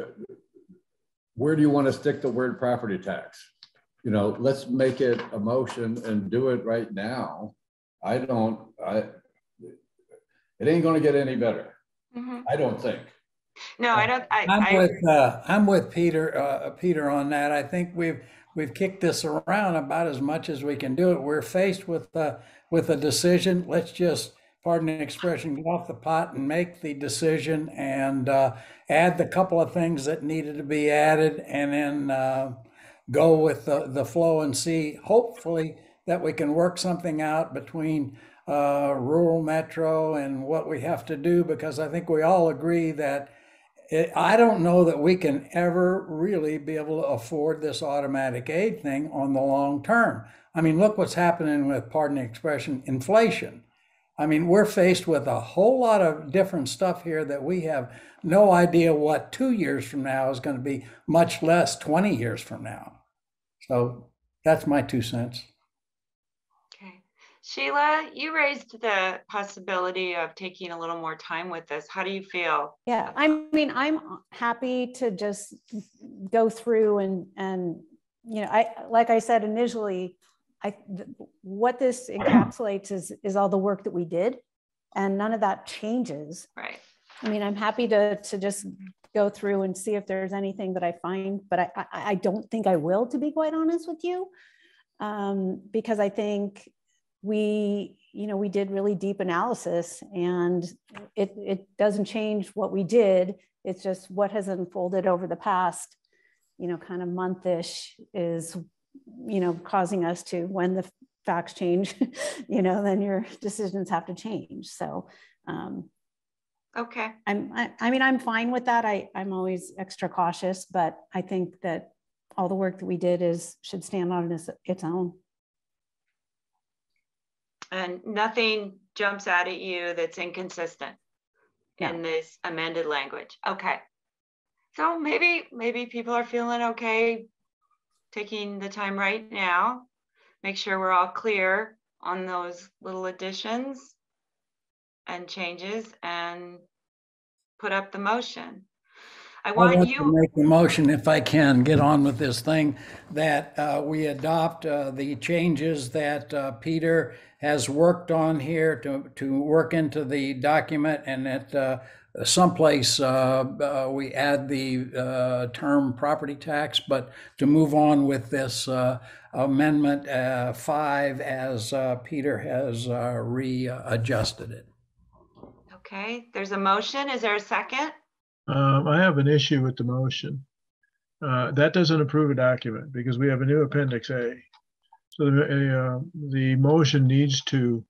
Where do you want to stick the word property tax? You know, let's make it a motion and do it right now. It ain't going to get any better. Mm-hmm. I don't think. No, I don't. I'm with Peter. Peter on that. I think we've kicked this around about as much as we can do it. We're faced with a decision. Let's just, pardon the expression, get off the pot and make the decision, and add the couple of things that needed to be added, and then go with the flow and see, hopefully, that we can work something out between rural metro and what we have to do, because I think we all agree that I don't know that we can ever really be able to afford this automatic aid thing on the long term. I mean, look what's happening with, pardon the expression, inflation. I mean, we're faced with a whole lot of different stuff here that we have no idea what 2 years from now is going to be, much less 20 years from now. So that's my 2 cents. Okay. Sheila, you raised the possibility of taking a little more time with this. How do you feel? Yeah, I mean, I'm happy to just go through and you know, like I said initially, what this encapsulates is all the work that we did, and none of that changes. Right. I mean, I'm happy to just go through and see if there's anything that I find, but I don't think I will, to be quite honest with you, because I think we did really deep analysis, and it doesn't change what we did. It's just what has unfolded over the past, kind of month-ish is, causing us to, when the facts change, then your decisions have to change. So, okay. I'm fine with that. I'm always extra cautious, but I think that all the work that we did should stand on its own. And nothing jumps out at you that's inconsistent in this amended language. Okay. So maybe people are feeling okay taking the time right now, make sure we're all clear on those little additions and changes, and put up the motion. I want you to make the motion, if I can get on with this thing, that we adopt the changes that Peter has worked on here to work into the document, and that someplace we add the term property tax, but to move on with this amendment 5 as Peter has readjusted it. Okay, there's a motion. Is there a second? I have an issue with the motion. That doesn't approve a document because we have a new Appendix A. So the motion needs to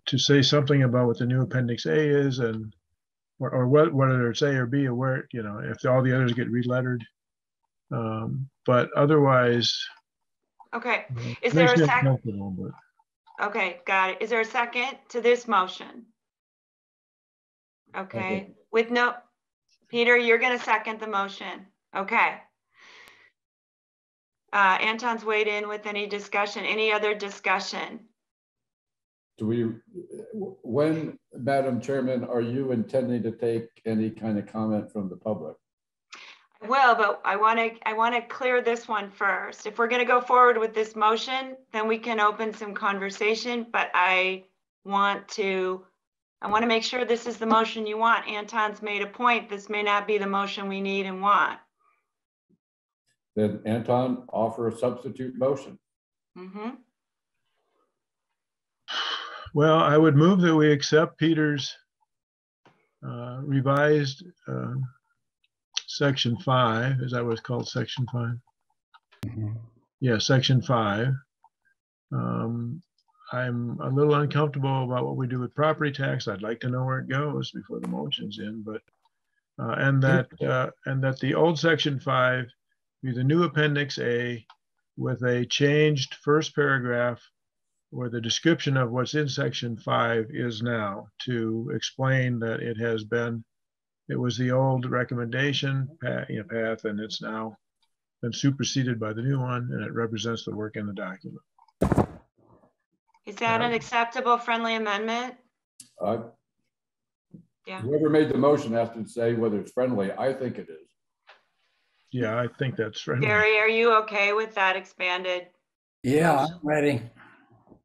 say something about what the new Appendix A is, and or whether it's A or B, or where, you know, if all the others get relettered. But otherwise. Okay. Is there a second? But... Okay, got it. Is there a second to this motion? Okay. With no, Peter, you're going to second the motion. Okay. Anton's weighed in with any discussion. Any other discussion? When, Madam Chairman, are you intending to take any kind of comment from the public? Well, but I want to clear this one first. If we're going to go forward with this motion, then we can open some conversation, but I want to make sure this is the motion you want. Anton's made a point. This may not be the motion we need and want. Then Anton, offer a substitute motion. Mm-hmm. Well, I would move that we accept Peter's revised Section 5. Is that what it's called, Section 5? Mm-hmm. Yeah, Section 5. I'm a little uncomfortable about what we do with property tax. I'd like to know where it goes before the motion's in, but and that the old Section 5 be the new Appendix A with a changed first paragraph where the description of what's in Section 5 is now, to explain that it was the old recommendation path, and it's now been superseded by the new one, and it represents the work in the document. Is that an acceptable friendly amendment? Yeah. Whoever made the motion has to say whether it's friendly. I think it is. Yeah, I think that's friendly. Gary, are you okay with that expanded? Yeah, I'm ready.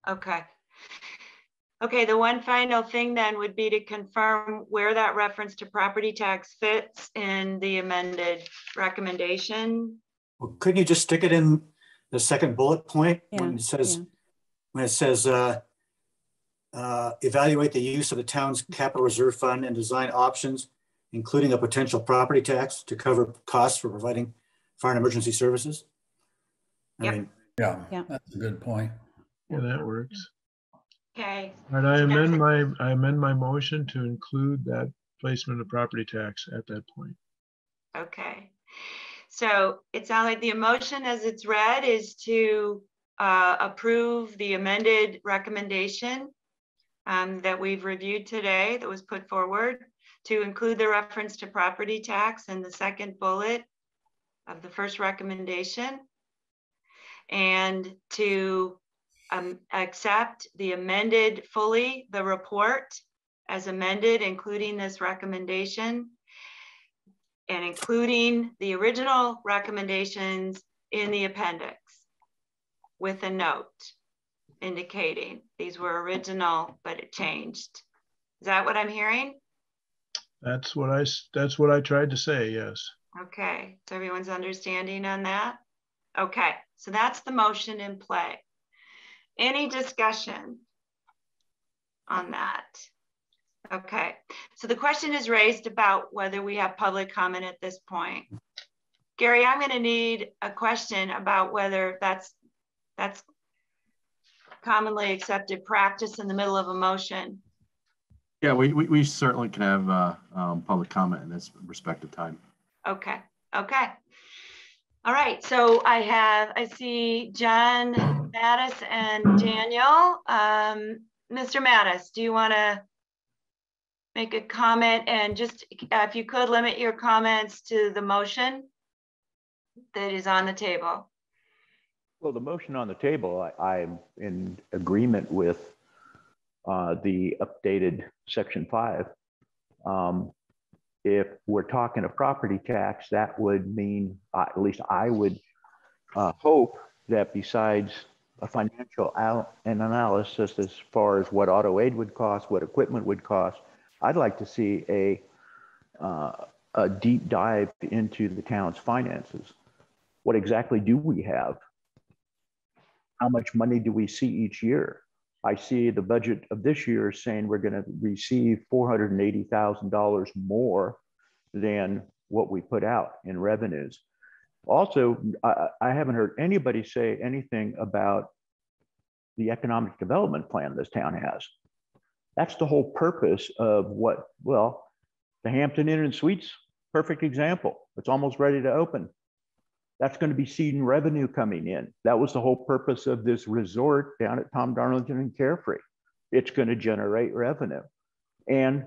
Okay. Okay, the one final thing then would be to confirm where that reference to property tax fits in the amended recommendation. Well, couldn't you just stick it in the second bullet point when it says, evaluate the use of the town's capital reserve fund and design options, including a potential property tax to cover costs for providing fire and emergency services? Yep. I mean, yeah, that's a good point. Yeah, that works. Okay. All right, I amend my motion to include that placement of property tax at that point. Okay. So it sounds like the motion as it's read is to approve the amended recommendation that we've reviewed today that was put forward, to include the reference to property tax in the second bullet of the first recommendation, and to accept the amended fully, the report as amended, including this recommendation and including the original recommendations in the appendix with a note indicating these were original, but it changed. Is that what I'm hearing? That's what I tried to say, yes. Okay, so everyone's understanding on that? Okay, so that's the motion in play. Any discussion on that? Okay, so the question is raised about whether we have public comment at this point. Gary, I'm going to need a question about whether that's commonly accepted practice in the middle of a motion. Yeah, we certainly can have public comment in this respective time. Okay, okay. All right, so I see John Mattis and Daniel. Mr. Mattis, do you want to make a comment? And just if you could limit your comments to the motion that is on the table. Well, the motion on the table, I'm in agreement with the updated section 5. If we're talking a property tax, that would mean, at least I would hope that besides a financial analysis as far as what auto aid would cost, what equipment would cost, I'd like to see a deep dive into the town's finances. What exactly do we have? How much money do we see each year? I see the budget of this year saying we're going to receive $480,000 more than what we put out in revenues. Also, I haven't heard anybody say anything about the economic development plan this town has. That's the whole purpose of what, well, the Hampton Inn and Suites, perfect example. It's almost ready to open. That's going to be seeding revenue coming in. That was the whole purpose of this resort down at Tom Darlington and Carefree. It's going to generate revenue. And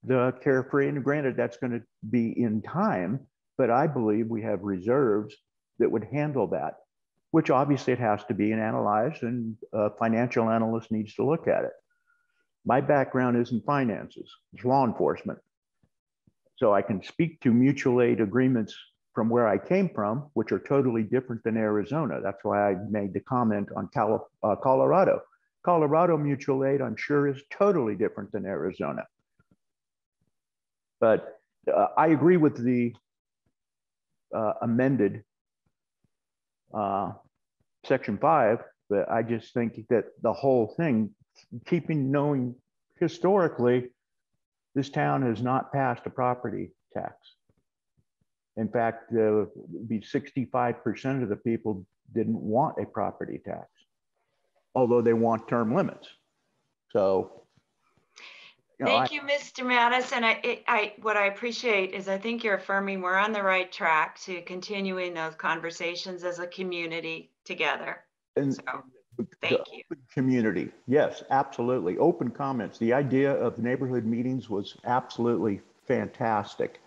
the Carefree, and granted, that's going to be in time, but I believe we have reserves that would handle that, which obviously it has to be analyzed, and a financial analyst needs to look at it. My background is in finances, it's law enforcement. So I can speak to mutual aid agreements from where I came from, which are totally different than Arizona. That's why I made the comment on Colorado. Colorado mutual aid, I'm sure, is totally different than Arizona. But I agree with the amended section 5, but I just think that the whole thing, knowing historically, this town has not passed a property tax. In fact, be 65% of the people didn't want a property tax, although they want term limits. So, Thank you, Mr. Mattis. And what I appreciate is I think you're affirming we're on the right track to continuing those conversations as a community together. And so, thank you. Community, yes, absolutely. Open comments. The idea of neighborhood meetings was absolutely fantastic.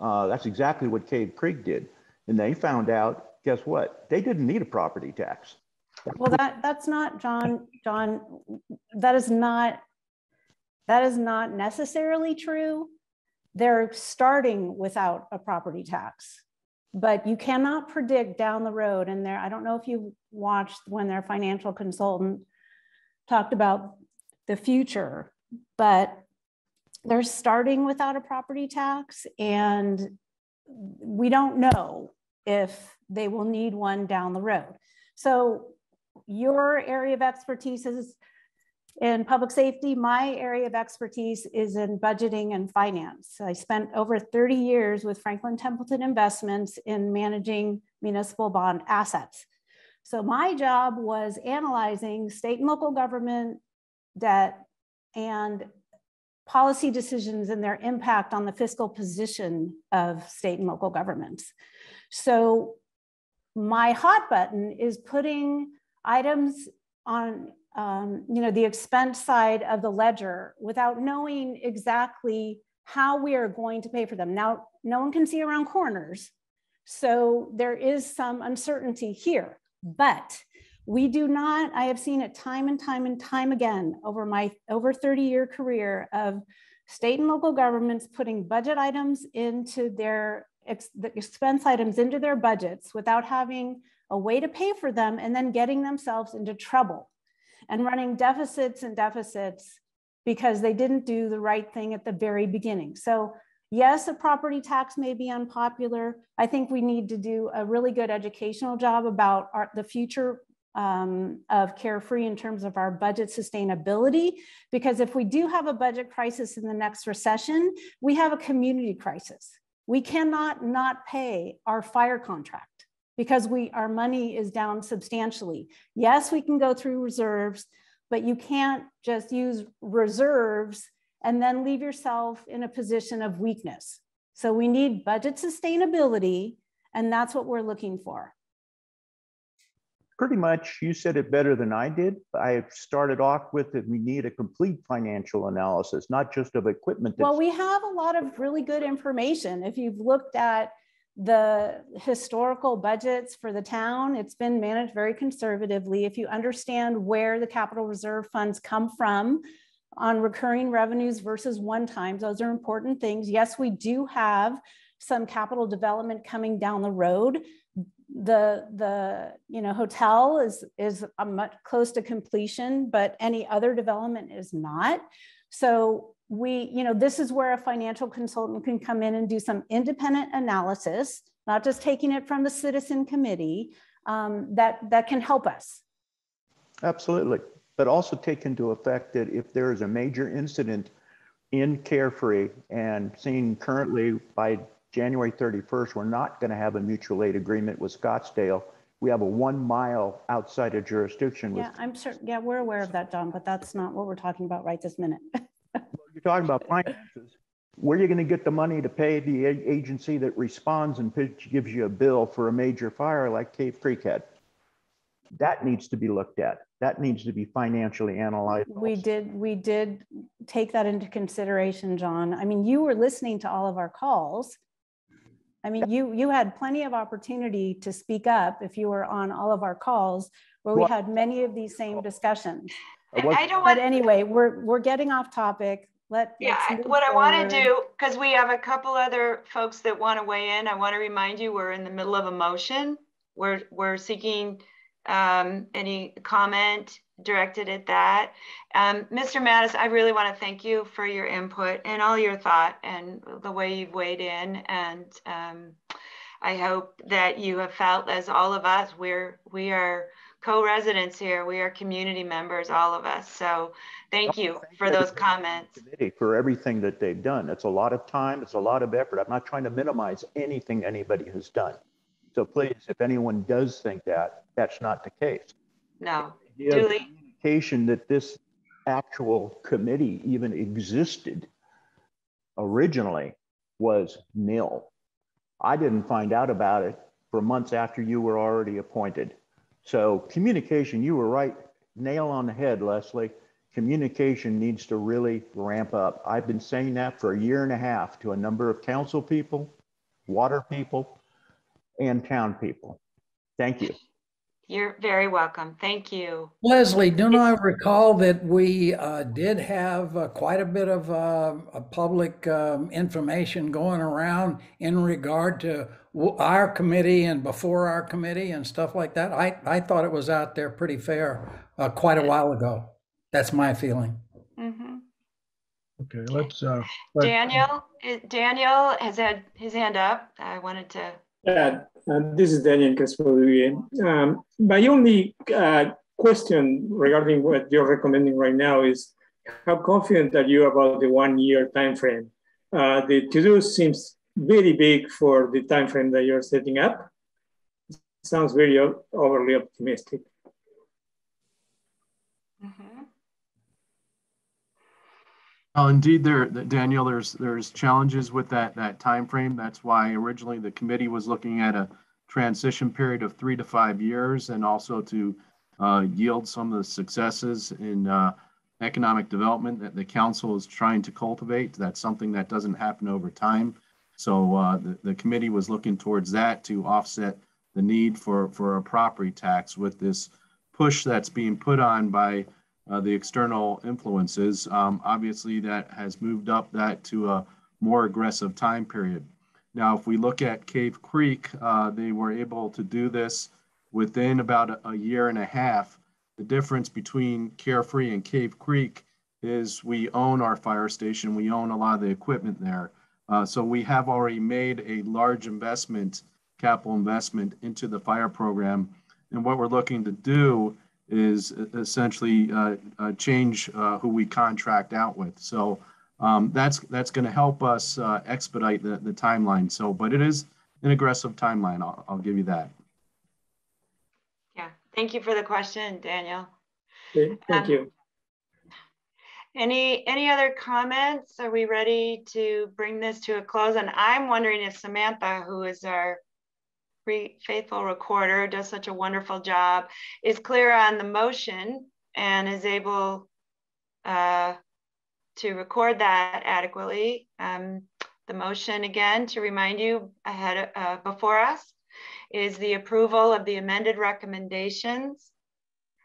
That's exactly what Cave Creek did. And they found out, guess what? They didn't need a property tax. Well, that's not, John, that is not necessarily true. They're starting without a property tax, but you cannot predict down the road. And I don't know if you watched when their financial consultant talked about the future, but they're starting without a property tax, and we don't know if they will need one down the road. So your area of expertise is in public safety. My area of expertise is in budgeting and finance. I spent over 30 years with Franklin Templeton Investments in managing municipal bond assets. So my job was analyzing state and local government debt and policy decisions and their impact on the fiscal position of state and local governments. So my hot button is putting items on the expense side of the ledger without knowing exactly how we are going to pay for them. Now, no one can see around corners, so there is some uncertainty here, but we do not, I have seen it time and time and time again over my over 30-year career of state and local governments putting budget items into their expense items into their budgets without having a way to pay for them, and then getting themselves into trouble and running deficits and deficits because they didn't do the right thing at the very beginning. So yes, a property tax may be unpopular. I think we need to do a really good educational job about the future of Carefree in terms of our budget sustainability, because if we do have a budget crisis in the next recession, we have a community crisis. We cannot not pay our fire contract because our money is down substantially. Yes, we can go through reserves, but you can't just use reserves and then leave yourself in a position of weakness. So we need budget sustainability, And that's what we're looking for. Pretty much, you said it better than I did. I started off with that we need a complete financial analysis, not just of equipment. Well, we have a lot of really good information. If you've looked at the historical budgets for the town, it's been managed very conservatively. If you understand where the capital reserve funds come from on recurring revenues versus one-time, those are important things. Yes, we do have some capital development coming down the road. The hotel is a much close to completion, but any other development is not. So this is where a financial consultant can come in and do some independent analysis, not just taking it from the citizen committee, that can help us. Absolutely, but also take into effect that if there is a major incident in Carefree and seen currently by January 31st, we're not going to have a mutual aid agreement with Scottsdale. We have a 1 mile outside of jurisdiction. Yeah, I'm sure. Yeah, we're aware of that, John, but that's not what we're talking about right this minute. You're talking about finances. Where are you going to get the money to pay the agency that responds and gives you a bill for a major fire like Cave Creek had? That needs to be looked at. That needs to be financially analyzed. We did take that into consideration, John. I mean, you were listening to all of our calls. I mean, you had plenty of opportunity to speak up if you were on all of our calls where we had many of these same discussions. But anyway, we're getting off topic. What I want to do, because we have a couple other folks that want to weigh in, I want to remind you we're in the middle of a motion. We're seeking any comment directed at that. Mr. Mattis, I really want to thank you for your input and all your thought and the way you've weighed in. And I hope that you have felt, as all of us, we are co-residents here. We are community members, all of us. So thank you for those comments. For everything that they've done. It's a lot of time. It's a lot of effort. I'm not trying to minimize anything anybody has done. So please, if anyone does think that, that's not the case. No. The communication that this actual committee even existed originally was nil. I didn't find out about it for months after you were already appointed. So communication, you were right, nail on the head, Leslie. Communication needs to really ramp up. I've been saying that for 1.5 years to a number of council people, water people, and town people. Thank you. You're very welcome. Thank you. Leslie, don't I recall that we did have quite a bit of public information going around in regard to our committee and before our committee and stuff like that? I thought it was out there pretty fair quite a while ago. That's my feeling. Mm-hmm. Okay, let's. Daniel has had his hand up. I wanted to. This is Daniel Casper. My only question regarding what you're recommending right now is how confident are you about the 1 year time frame? The to-do seems very big for the time frame that you're setting up. It sounds very overly optimistic. Mm-hmm. Indeed, Daniel, there's challenges with that time frame. That's why originally the committee was looking at a transition period of 3 to 5 years, and also to yield some of the successes in economic development that the council is trying to cultivate. That's something that doesn't happen over time. So the committee was looking towards that to offset the need for a property tax with this push that's being put on by the external influences. Obviously, that has moved up that to a more aggressive time period. Now, if we look at Cave Creek, they were able to do this within about a 1.5 years. The difference between Carefree and Cave Creek is we own our fire station. We own a lot of the equipment there. So we have already made a large investment, capital investment into the fire program. And what we're looking to do is essentially change who we contract out with. So that's going to help us expedite the timeline. So, but it is an aggressive timeline. I'll give you that. Yeah, thank you for the question, Daniel. Okay, thank you. Any other comments? Are we ready to bring this to a close? And I'm wondering if Samantha, who is our faithful recorder, does such a wonderful job, is clear on the motion and is able to record that adequately. The motion, again, to remind you ahead before us, is the approval of the amended recommendations,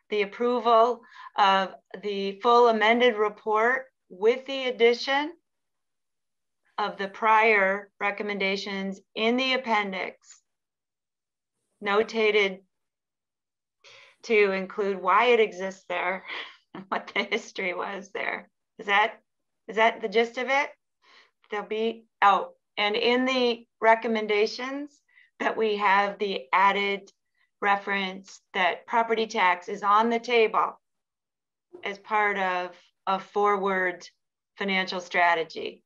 the approval of the full amended report with the addition of the prior recommendations in the appendix, notated to include why it exists there and what the history was there. Is that the gist of it? There'll be, oh, and in the recommendations that we have the added reference that property tax is on the table as part of a forward financial strategy.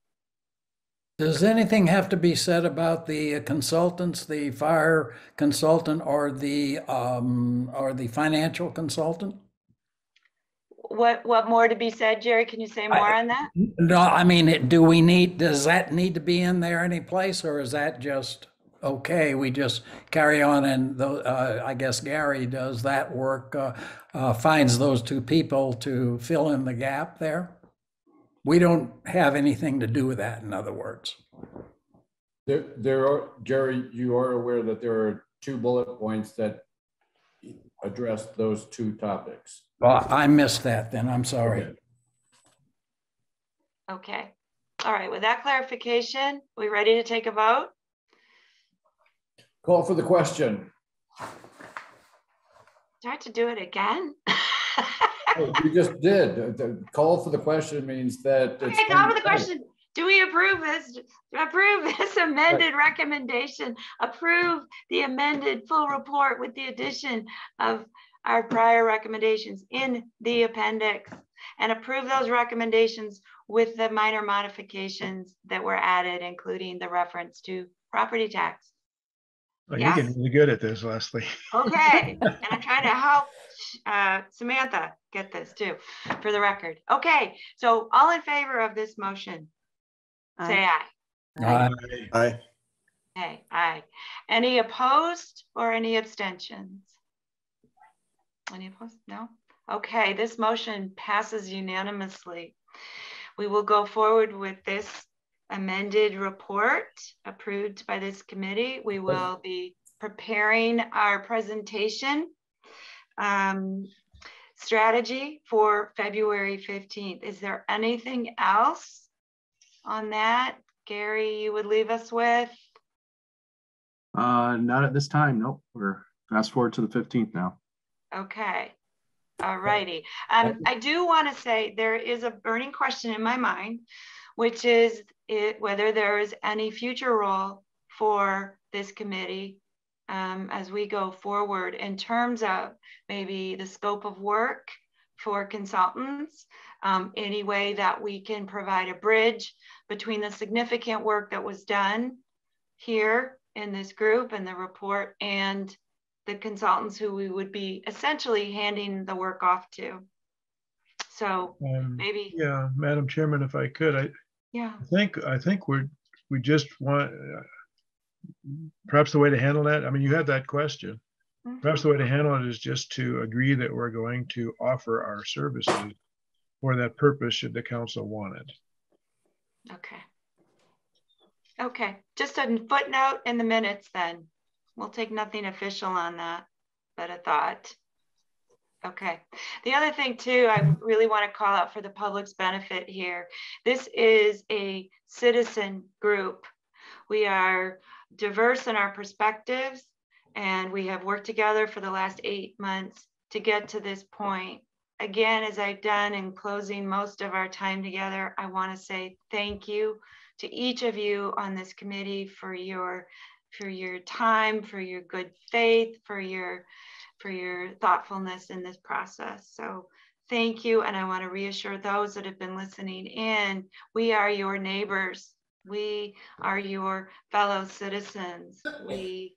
Does anything have to be said about the consultants, the fire consultant or the financial consultant? What more to be said, Jerry? Can you say more on that? No, I mean, does that need to be in there any place, or is that just okay? We just carry on, and I guess Gary does that work, finds those two people to fill in the gap there. We don't have anything to do with that, in other words. There are, Jerry, you are aware that there are 2 bullet points that address those 2 topics. Well, I missed that then, I'm sorry. Okay. All right, with that clarification, we ready to take a vote? Call for the question. Do I have to do it again? Oh, you just did. The call for the question means that it's okay, call for the question. Do we approve this? Approve this amended recommendation? Approve the amended full report with the addition of our prior recommendations in the appendix, and approve those recommendations with the minor modifications that were added, including the reference to property tax. Oh, yes? You're getting really good at this, Leslie. Okay, and I'm trying to help Samantha get this too, for the record. Okay, so all in favor of this motion, say aye. Aye. Aye. Okay, aye. Any opposed or any abstentions? Any opposed? No? Okay, this motion passes unanimously. We will go forward with this amended report approved by this committee. We will be preparing our presentation strategy for February 15th. Is there anything else on that, Gary, you would leave us with? Not at this time. Nope. We're fast forward to the 15th now. Okay. All righty. I do want to say there is a burning question in my mind, which is whether there is any future role for this committee as we go forward in terms of maybe the scope of work for consultants, any way that we can provide a bridge between the significant work that was done here in this group and the report and the consultants who we would be essentially handing the work off to. So maybe. Yeah, Madam Chairman, if I could, I think we just want, perhaps the way to handle that, I mean, you had that question. Mm-hmm. Perhaps the way to handle it is just to agree that we're going to offer our services for that purpose should the council want it. Okay. Okay, just a footnote in the minutes then. We'll take nothing official on that, but a thought. Okay. The other thing too, I really want to call out for the public's benefit here. This is a citizen group. We are diverse in our perspectives, and we have worked together for the last 8 months to get to this point. Again, as I've done in closing most of our time together, I want to say thank you to each of you on this committee for your time, for your good faith, for your thoughtfulness in this process. So thank you. And I want to reassure those that have been listening in, we are your neighbors. We are your fellow citizens. We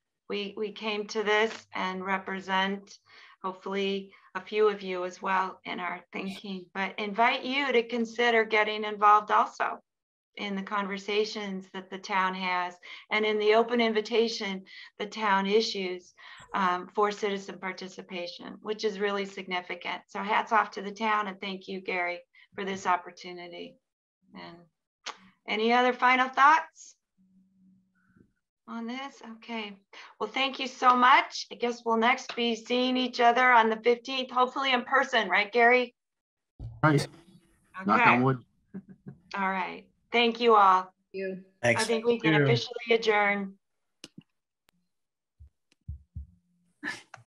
came to this and represent hopefully a few of you as well in our thinking, but invite you to consider getting involved also. in the conversations that the town has and in the open invitation the town issues for citizen participation, which is really significant. So hats off to the town, and thank you, Gary, for this opportunity. And any other final thoughts on this? Okay, well, thank you so much. I guess we'll next be seeing each other on the 15th, hopefully in person, right, Gary? Right. Okay. Knock on wood. All right. Thank you all. You. Thanks. I think we can officially adjourn.